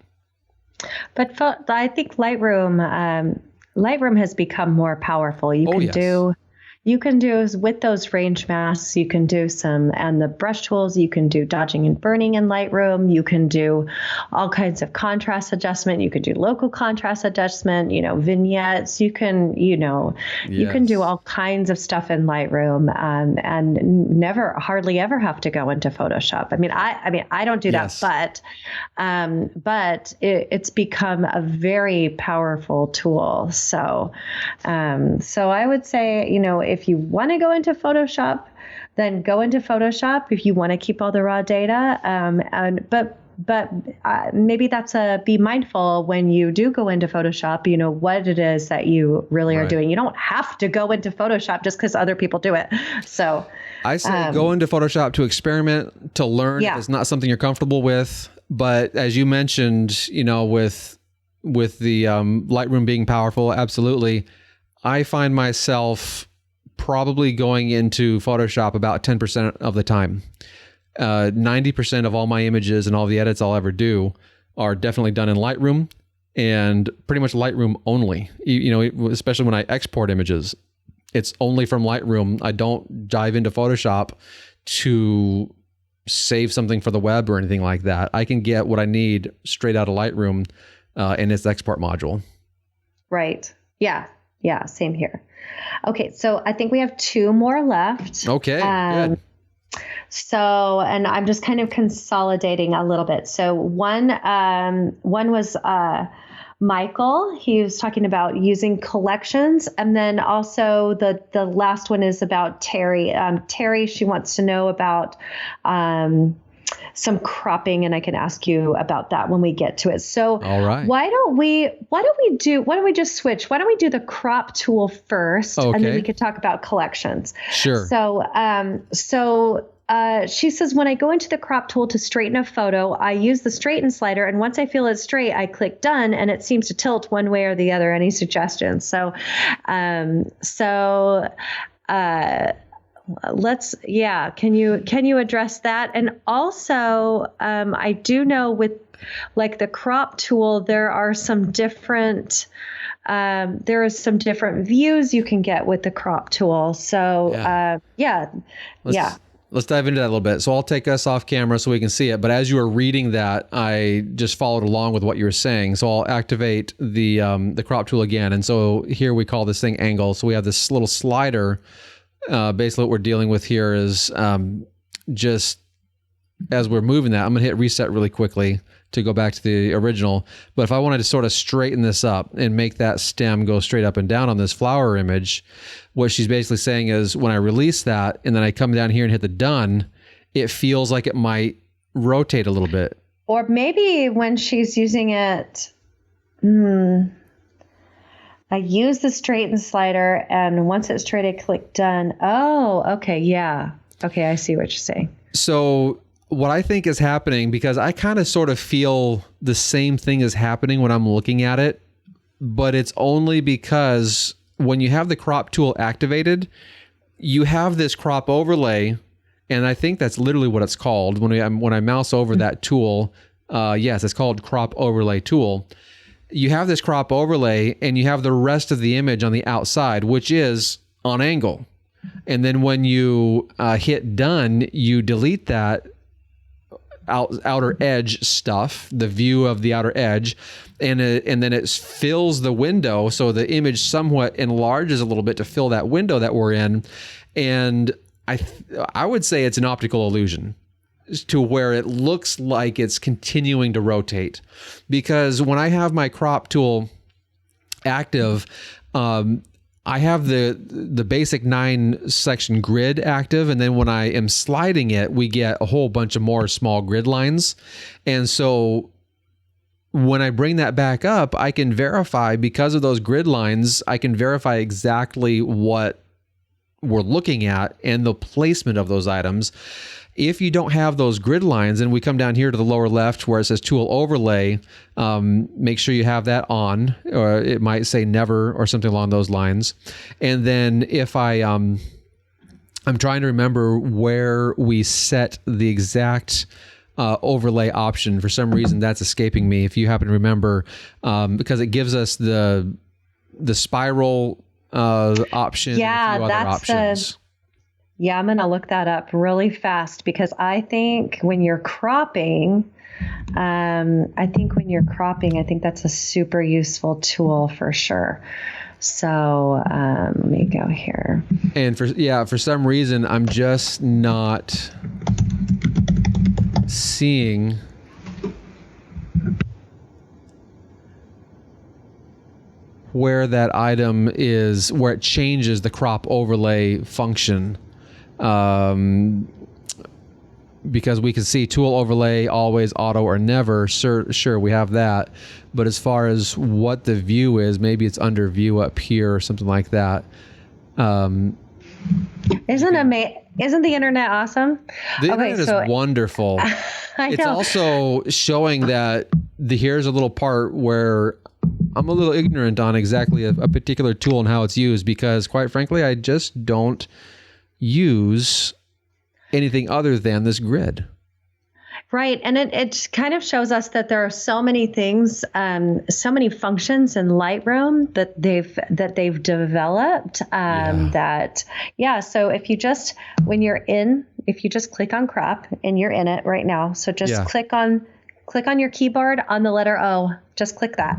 But I think Lightroom has become more powerful. You can do with those range masks, you can do and the brush tools, you can do dodging and burning in Lightroom. You can do all kinds of contrast adjustment. You can do local contrast adjustment, vignettes. You can, you can do all kinds of stuff in Lightroom, and hardly ever have to go into Photoshop. I don't do that, but it's become a very powerful tool. So I would say, if you want to go into Photoshop, then go into Photoshop if you want to keep all the raw data. But maybe be mindful when you do go into Photoshop, what it is that you really are doing. You don't have to go into Photoshop just because other people do it. So I say go into Photoshop to experiment, to learn if it's not something you're comfortable with. But as you mentioned, with the Lightroom being powerful, absolutely. I find myself probably going into Photoshop about 10% of the time. 90% of all my images and all the edits I'll ever do are definitely done in Lightroom, and pretty much Lightroom only. Especially when I export images, it's only from Lightroom. I don't dive into Photoshop to save something for the web or anything like that. I can get what I need straight out of Lightroom in its export module. Right. Yeah. Yeah. Same here. Okay. So I think we have two more left. Okay. Good. So, and I'm just kind of consolidating a little bit. So one was Michael. He was talking about using collections. And then also the last one is about Terry. Terry, she wants to know about some cropping, and I can ask you about that when we get to it. So all right. Why don't we just switch? Why don't we do the crop tool first, and then we could talk about collections. Sure. So she says, when I go into the crop tool to straighten a photo, I use the straighten slider, and once I feel it's straight, I click done, and it seems to tilt one way or the other. Any suggestions? Can you address that? And also, I do know with like the crop tool, there are some different views you can get with the crop tool. So, Let's dive into that a little bit. So I'll take us off camera so we can see it. But as you were reading that, I just followed along with what you were saying. So I'll activate the crop tool again. And so here we call this thing angle. So we have this little slider. Basically what we're dealing with here is just as we're moving that, I'm going to hit reset really quickly to go back to the original. But if I wanted to sort of straighten this up and make that stem go straight up and down on this flower image, what she's basically saying is when I release that and then I come down here and hit the done, it feels like it might rotate a little bit. Or maybe when she's using it, I use the straighten slider, and once it's straight, I click done. Oh, okay. Yeah. Okay. I see what you're saying. So what I think is happening, because I kind of sort of feel the same thing is happening when I'm looking at it, but it's only because when you have the crop tool activated, you have this crop overlay, and I think that's literally what it's called. When I mouse over that tool, yes, it's called crop overlay tool. You have this crop overlay, and you have the rest of the image on the outside, which is on angle. And then when you hit done, you delete that outer edge stuff, the view of the outer edge, and then it fills the window, so the image somewhat enlarges a little bit to fill that window that we're in. And I would say it's an optical illusion to where it looks like it's continuing to rotate, because when I have my crop tool active, I have the basic 9-section grid active, and then when I am sliding it, we get a whole bunch of more small grid lines. And so when I bring that back up, I can verify, because of those grid lines, I can verify exactly what we're looking at and the placement of those items. If you don't have those grid lines, and we come down here to the lower left where it says tool overlay, make sure you have that on, or it might say never or something along those lines. And then if I'm trying to remember where we set the exact overlay option. For some reason, that's escaping me. If you happen to remember, because it gives us the spiral option, and a few other options. Yeah, I'm going to look that up really fast, because I think when you're cropping, I think that's a super useful tool for sure. So let me go here. And for some reason, I'm just not seeing where that item is, where it changes the crop overlay function. Because we can see tool overlay, always, auto, or never. Sure, we have that. But as far as what the view is, maybe it's under view up here or something like that. Isn't the internet awesome? The internet is wonderful. It's also showing that here's a little part where I'm a little ignorant on exactly a particular tool and how it's used, because quite frankly, I just don't use anything other than this grid. Right. And it kind of shows us that there are so many things, so many functions in Lightroom that they've developed So if you just click on crop and you're in it right now. So just click on your keyboard on the letter O, just click that.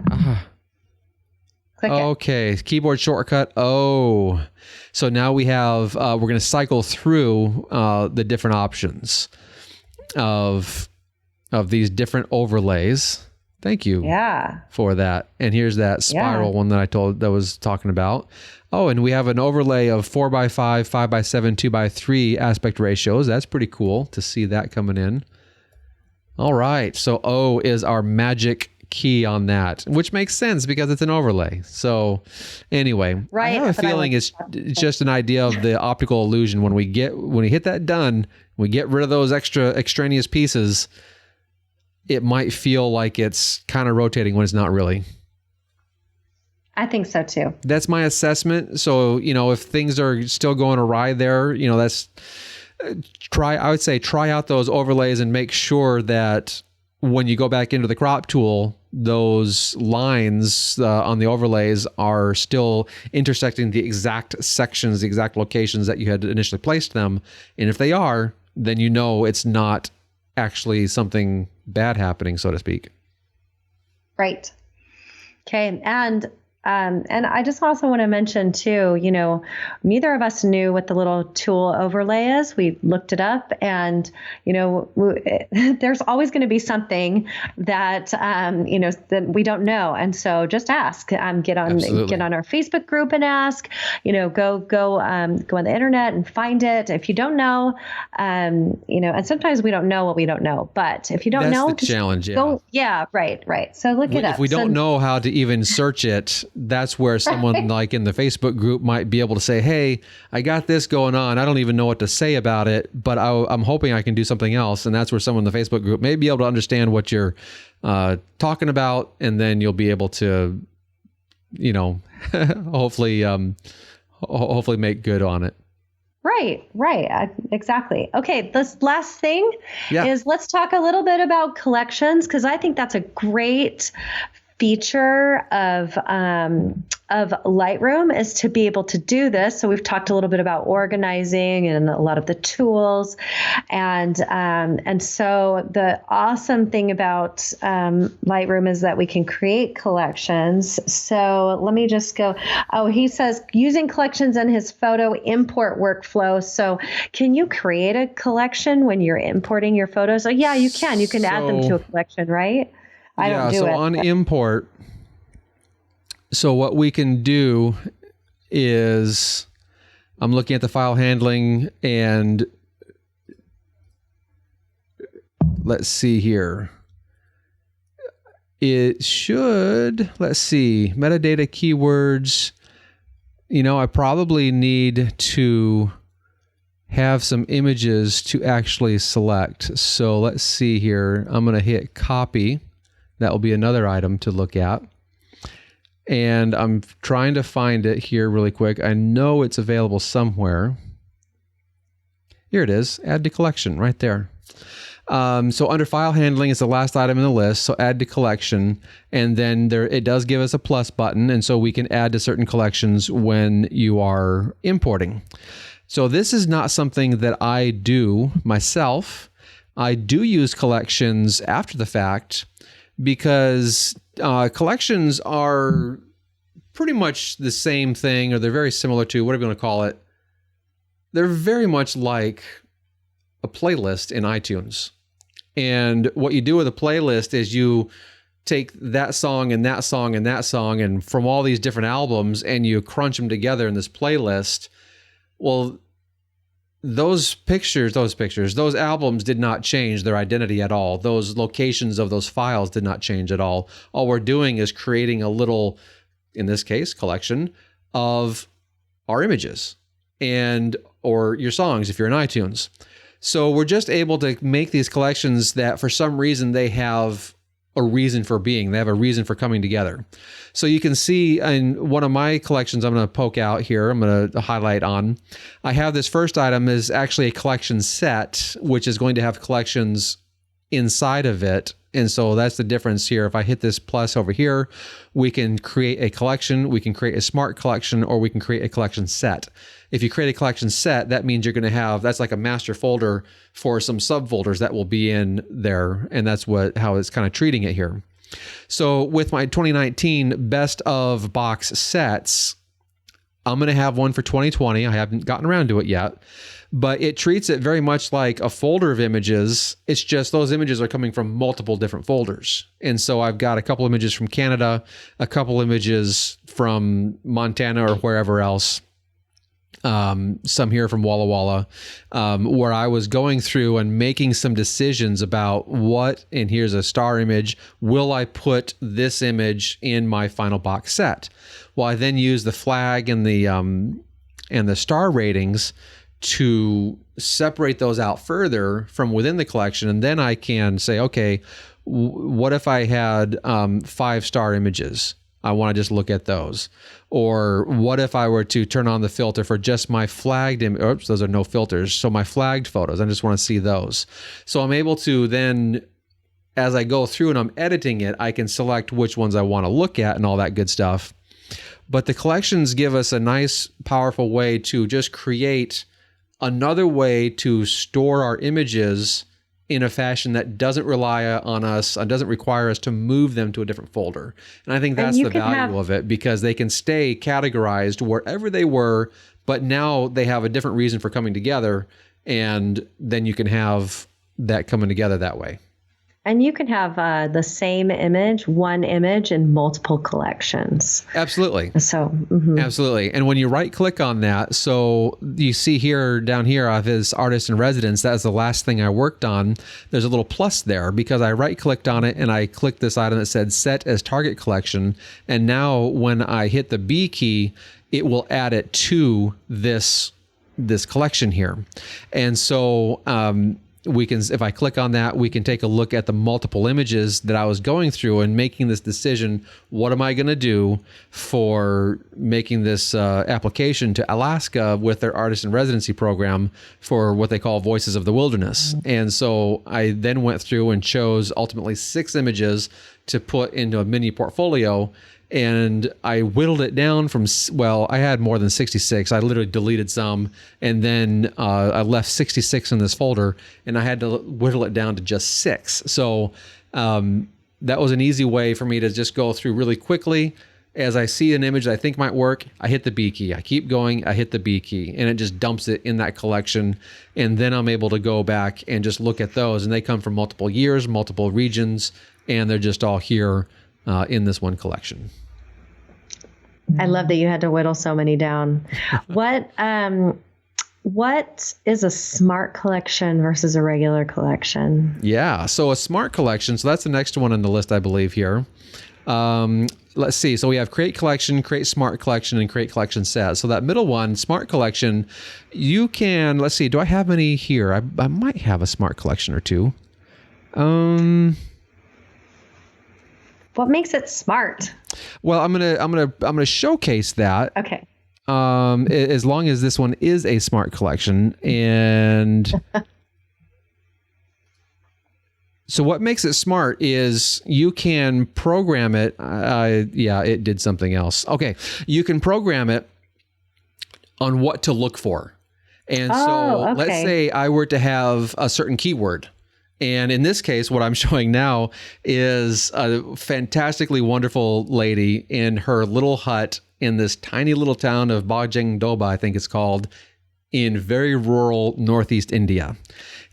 Click it. Okay, keyboard shortcut O. So now we have, we're going to cycle through the different options of these different overlays. Thank you for that. And here's that spiral one that was talking about. Oh, and we have an overlay of 4x5, 5x7, 2x3 aspect ratios. That's pretty cool to see that coming in. All right. So O is our magic key on that, which makes sense because it's an overlay. So anyway, I have a feeling it's just an idea of the optical illusion. When we hit that done, we get rid of those extra extraneous pieces, it might feel like it's kind of rotating when it's not really. I think so too. That's my assessment. So, if things are still going awry there, that's I would say try out those overlays and make sure that when you go back into the crop tool, those lines on the overlays are still intersecting the exact sections, the exact locations that you had initially placed them. And if they are, then it's not actually something bad happening, so to speak. Right. Okay. And I just also want to mention too, neither of us knew what the little tool overlay is. We looked it up, and there's always going to be something that that we don't know, and so just ask. Get on our Facebook group and ask. Go on the internet and find it. If you don't know, and sometimes we don't know what we don't know. But if you don't know, that's the challenge. Yeah. Go. Yeah. Right. So look it up. If we don't know how to even search it, that's where someone like in the Facebook group might be able to say, hey, I got this going on. I don't even know what to say about it, but I'm hoping I can do something else. And that's where someone in the Facebook group may be able to understand what you're talking about. And then you'll be able to, hopefully make good on it. Right. Exactly. Okay. This last thing is let's talk a little bit about collections, because I think that's a great feature of Lightroom is to be able to do this. So we've talked a little bit about organizing and a lot of the tools, and so the awesome thing about Lightroom is that we can create collections. So let me just go. Oh, he says using collections in his photo import workflow. So can you create a collection when you're importing your photos? Oh, yeah, you can. You can add them to a collection, right? I don't do it. So on import, so what we can do is, I'm looking at the file handling, and let's see here. It should, let's see, metadata keywords. I probably need to have some images to actually select. So let's see here. I'm going to hit copy. That will be another item to look at. And I'm trying to find it here really quick. I know it's available somewhere. Here it is. Add to collection right there. So under file handling, it's the last item in the list. So add to collection. And then it does give us a plus button. And so we can add to certain collections when you are importing. So this is not something that I do myself. I do use collections after the fact, because collections are pretty much the same thing, or they're very similar to, whatever you want to call it. They're very much like a playlist in iTunes. And what you do with a playlist is you take that song and that song and that song, and from all these different albums, and you crunch them together in this playlist. Well, those albums did not change their identity at all. Those locations of those files did not change at all. All we're doing is creating a little, in this case, collection of our images or your songs if you're in iTunes. So we're just able to make these collections that for some reason they have a reason for being. They have a reason for coming together. So you can see in one of my collections I'm going to poke out here, I'm going to highlight on. I have this first item is actually a collection set, which is going to have collections inside of it. And so that's the difference here. If I hit this plus over here, we can create a collection, we can create a smart collection, or we can create a collection set. If you create a collection set, that means you're going to have, that's like a master folder for some subfolders that will be in there. And that's how it's kind of treating it here. So with my 2019 best of box sets, I'm going to have one for 2020. I haven't gotten around to it yet, but it treats it very much like a folder of images. It's just those images are coming from multiple different folders. And so I've got a couple images from Canada, a couple images from Montana or wherever else, some here from Walla Walla, where I was going through and making some decisions about what, and here's a star image, will I put this image in my final box set? Well, I then use the flag and the star ratings to separate those out further from within the collection. And then I can say, okay, what if I had 5-star images? I want to just look at those. Or what if I were to turn on the filter for just my flagged image? Oops, those are no filters. So my flagged photos, I just want to see those. So I'm able to then, as I go through and I'm editing it, I can select which ones I want to look at and all that good stuff. But the collections give us a nice, powerful way to just create another way to store our images in a fashion that doesn't rely on us, doesn't require us to move them to a different folder. And I think that's the value of it, because they can stay categorized wherever they were, but now they have a different reason for coming together, and then you can have that coming together that way. And you can have the same image, one image in multiple collections. Absolutely. So, absolutely. And when you right click on that, so you see here, down here of his artist in residence, that's the last thing I worked on. There's a little plus there because I right clicked on it and I clicked this item that said set as target collection. And now when I hit the B key, it will add it to this collection here. And so, we can, if I click on that, we can take a look at the multiple images that I was going through and making this decision. What am I going to do for making this application to Alaska with their artist in residency program for what they call Voices of the Wilderness? And so I then went through and chose ultimately 6 images to put into a mini portfolio. And I whittled it down from, well, I had more than 66. I literally deleted some, and then I left 66 in this folder, and I had to whittle it down to just 6. So that was an easy way for me to just go through really quickly. As I see an image that I think might work, I hit the B key. I keep going, I hit the B key, and it just dumps it in that collection. And then I'm able to go back and just look at those, and they come from multiple years, multiple regions, and they're just all here in this one collection. I love that you had to whittle so many down. What is a smart collection versus a regular collection? Yeah, so a smart collection, so that's the next one on the list, I believe, here. Let's see. So we have create collection, create smart collection, and create collection set. So that middle one, smart collection, you can, let's see, do I have any here? I might have a smart collection or two. What makes it smart? Well, I'm gonna showcase that. Okay. As long as this one is a smart collection, and so what makes it smart is you can program it. Yeah, it did something else. Okay, you can program it on what to look for, and so let's say I were to have a certain keyword. And in this case, what I'm showing now is a fantastically wonderful lady in her little hut in this tiny little town of Bajengdoba, I think it's called, in very rural northeast India.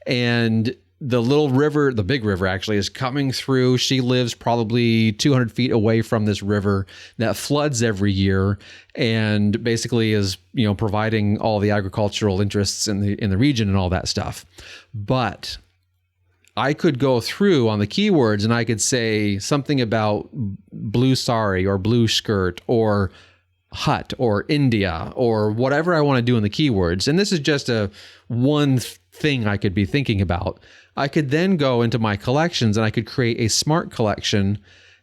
And the little river, the big river actually, is coming through. She lives probably 200 feet away from this river that floods every year and basically is, providing all the agricultural interests in the region and all that stuff. But I could go through on the keywords and I could say something about blue sari or blue skirt or hut or India or whatever I want to do in the keywords. And this is just one thing I could be thinking about. I could then go into my collections and I could create a smart collection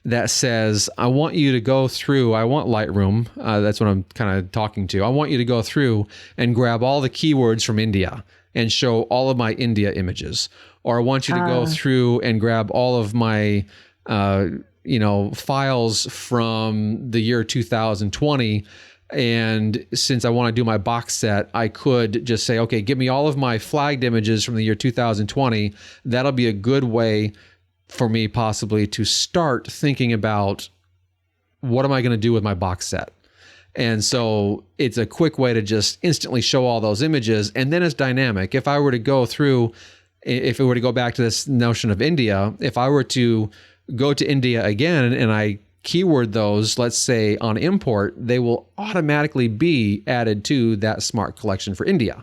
that says, I want you to go through, I want Lightroom, that's what I'm kind of talking to. I want you to go through and grab all the keywords from India and show all of my India images. Or I want you to go through and grab all of my, files from the year 2020. And since I want to do my box set, I could just say, okay, give me all of my flagged images from the year 2020. That'll be a good way for me possibly to start thinking about what am I going to do with my box set. And so it's a quick way to just instantly show all those images. And then it's dynamic. If I were to go through, if it were to go back to this notion of India, if I were to go to India again and I keyword those, let's say on import, they will automatically be added to that smart collection for India.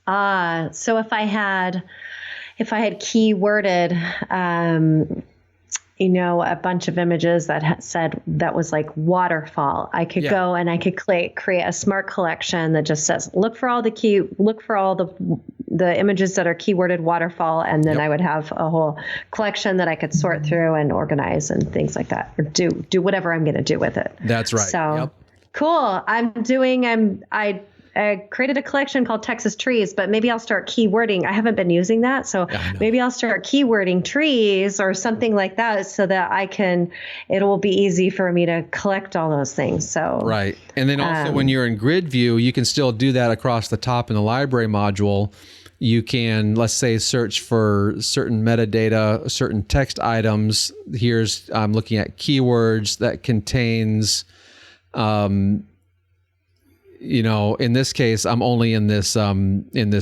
So if I had keyworded, a bunch of images that said that was like waterfall, I could go and I could create a smart collection that just says, look for all the images that are keyworded waterfall. And then I would have a whole collection that I could sort through and organize and things like that, or do whatever I'm going to do with it. That's right. So cool. I created a collection called Texas Trees, but maybe I'll start keywording. I haven't been using that. So maybe I'll start keywording trees or something like that so that it will be easy for me to collect all those things. So, right. And then also when you're in grid view, you can still do that across the top in the library module. You can, let's say, search for certain metadata, certain text items. I'm looking at keywords that contains, in this case, I'm only in this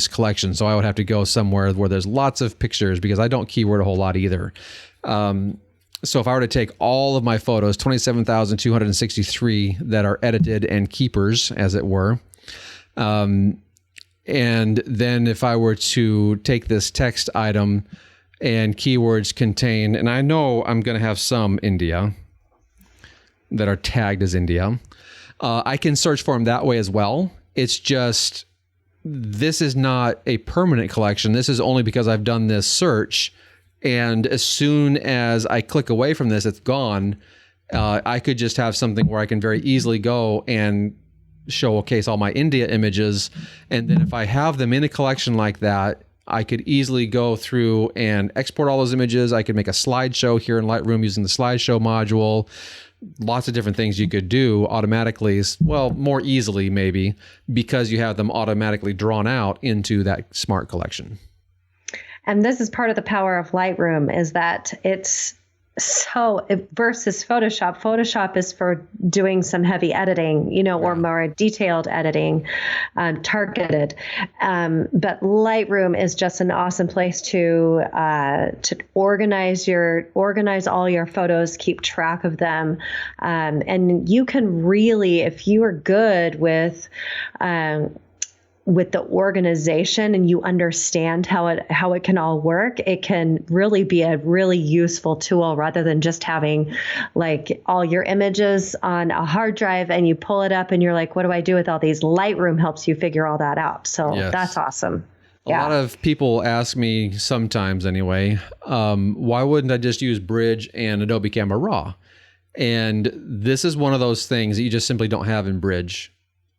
collection, so I would have to go somewhere where there's lots of pictures because I don't keyword a whole lot either. So if I were to take all of my photos, 27,263 that are edited and keepers, as it were, and then if I were to take this text item and keywords contain, and I know I'm going to have some India that are tagged as India. I can search for them that way as well. It's just, this is not a permanent collection. This is only because I've done this search. And as soon as I click away from this, it's gone. I could just have something where I can very easily go and showcase all my India images. And then if I have them in a collection like that, I could easily go through and export all those images. I could make a slideshow here in Lightroom using the slideshow module. Lots of different things you could do automatically, well, more easily maybe, because you have them automatically drawn out into that smart collection. And this is part of the power of Lightroom, is that it's versus Photoshop. Photoshop is for doing some heavy editing, or more detailed editing, targeted. But Lightroom is just an awesome place to organize all your photos, keep track of them, and you can really, if you are good with the organization and you understand how it can all work, it can really be a really useful tool rather than just having like all your images on a hard drive and you pull it up and you're like, what do I do with all these? Lightroom helps you figure all that out. So That's awesome. A lot of people ask me sometimes anyway, why wouldn't I just use Bridge and Adobe Camera Raw? And this is one of those things that you just simply don't have in Bridge.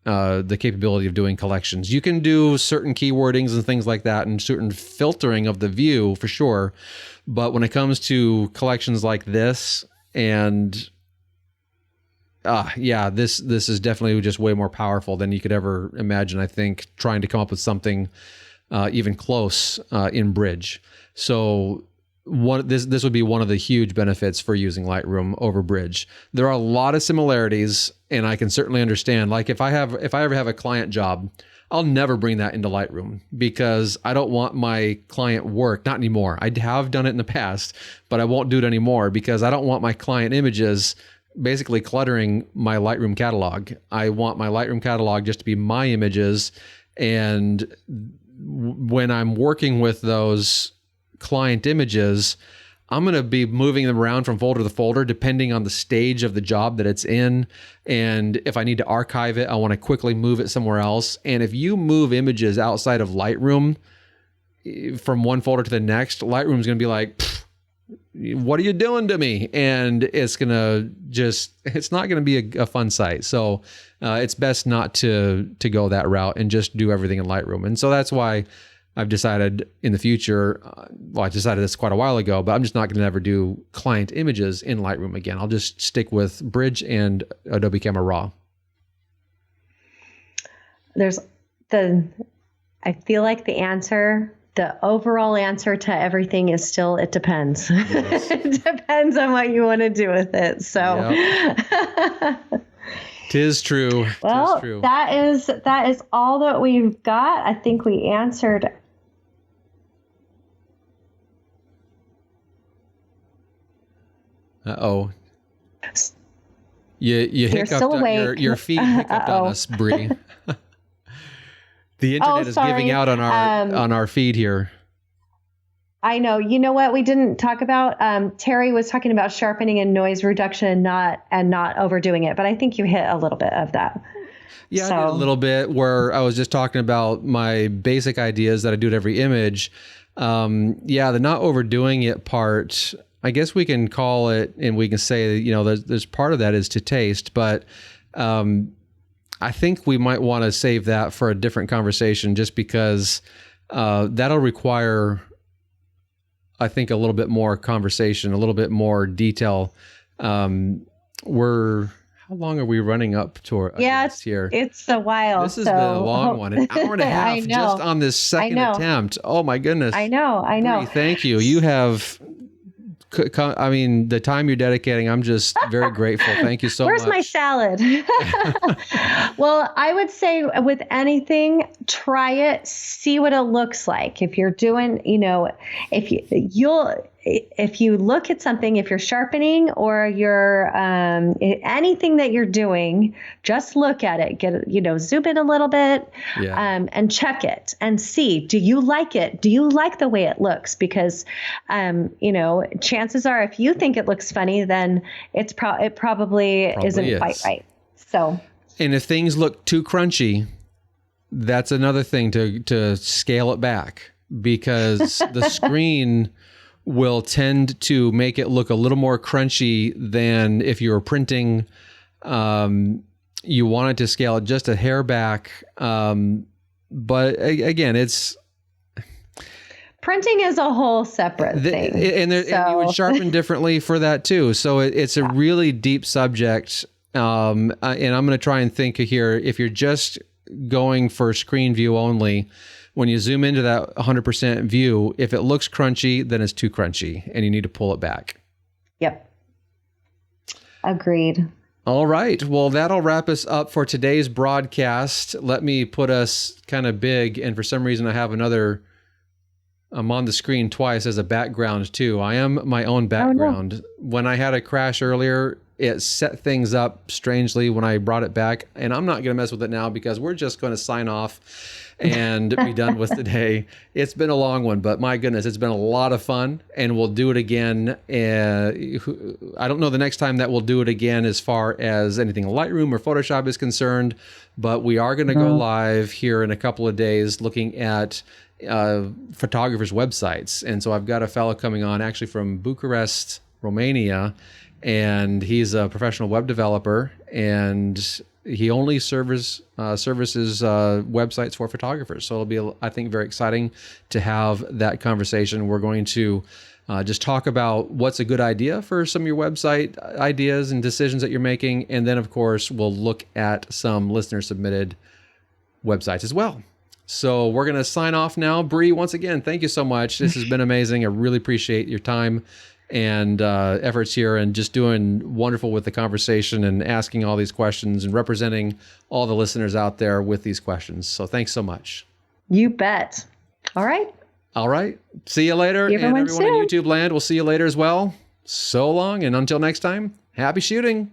The capability of doing collections. You can do certain keywordings and things like that and certain filtering of the view for sure. But when it comes to collections like this, and this is definitely just way more powerful than you could ever imagine, I think, trying to come up with something even close in Bridge. So this would be one of the huge benefits for using Lightroom over Bridge. There are a lot of similarities, and I can certainly understand. Like if I ever have a client job, I'll never bring that into Lightroom because I don't want my client work. Not anymore. I have done it in the past, but I won't do it anymore because I don't want my client images basically cluttering my Lightroom catalog. I want my Lightroom catalog just to be my images, and when I'm working with those client images, I'm going to be moving them around from folder to folder depending on the stage of the job that it's in. And if I need to archive it, I want to quickly move it somewhere else. And if you move images outside of Lightroom from one folder to the next, Lightroom's going to be like, what are you doing to me? And it's not going to be a fun sight. So it's best not to go that route and just do everything in Lightroom. And so that's why I've decided in the future, I decided this quite a while ago, but I'm just not going to ever do client images in Lightroom again. I'll just stick with Bridge and Adobe Camera Raw. I feel like the answer the overall answer to everything is still, it depends. Yes. It depends on what you want to do with it. So. Yep. Tis true. Well, Tis true. that is all that we've got. I think we answered. Uh-oh. You hiccuped. Your feed hiccuped on us, Brie. The internet is giving out on our feed here. I know. You know what we didn't talk about? Terry was talking about sharpening and noise reduction and not overdoing it, but I think you hit a little bit of that. Yeah, I did a little bit where I was just talking about my basic ideas that I do at every image. The not overdoing it part, I guess we can call it, and we can say, there's part of that is to taste, but I think we might want to save that for a different conversation, just because that'll require, I think, a little bit more conversation, a little bit more detail. How long are we running up to here? It's a while. This has been a long one, an hour and a half just on this second attempt. Oh my goodness. I know. Brie, thank you. You have, the time you're dedicating, I'm just very grateful. Thank you so much. Where's my salad? Well, I would say with anything, try it, see what it looks like. If you're doing, if you look at something, if you're sharpening or you're anything that you're doing, just look at it, zoom in a little bit, and check it and see, do you like it? Do you like the way it looks? Because, chances are if you think it looks funny, then it probably isn't quite right. So. And if things look too crunchy, that's another thing to scale it back, because the screen will tend to make it look a little more crunchy than if you were printing. You wanted to scale it just a hair back. But again, it's... Printing is a whole separate thing. And you would sharpen differently for that too. So it's a really deep subject. And I'm going to try and think here, if you're just going for screen view only, when you zoom into that 100% view, if it looks crunchy, then it's too crunchy and you need to pull it back. Yep. Agreed. All right. Well, that'll wrap us up for today's broadcast. Let me put us kind of big. And for some reason, I have I'm on the screen twice as a background too. I am my own background. Oh, no. When I had a crash earlier, it set things up strangely when I brought it back. And I'm not going to mess with it now, because we're just going to sign off and be done with today. It's been a long one, but my goodness, it's been a lot of fun, and we'll do it again. I don't know the next time that we'll do it again as far as anything Lightroom or Photoshop is concerned, but we are going to go live here in a couple of days looking at photographers' websites. And so I've got a fellow coming on actually from Bucharest, Romania, and he's a professional web developer, and he only services websites for photographers. So it'll be, I think, very exciting to have that conversation. We're going to just talk about what's a good idea for some of your website ideas and decisions that you're making. And then, of course, we'll look at some listener-submitted websites as well. So we're going to sign off now. Brie, once again, thank you so much. This has been amazing. I really appreciate your time and efforts here, and just doing wonderful with the conversation and asking all these questions and representing all the listeners out there with these questions. So thanks so much. You bet. All right. See you later. And everyone in YouTube land, we'll see you later as well. So long, and until next time, happy shooting.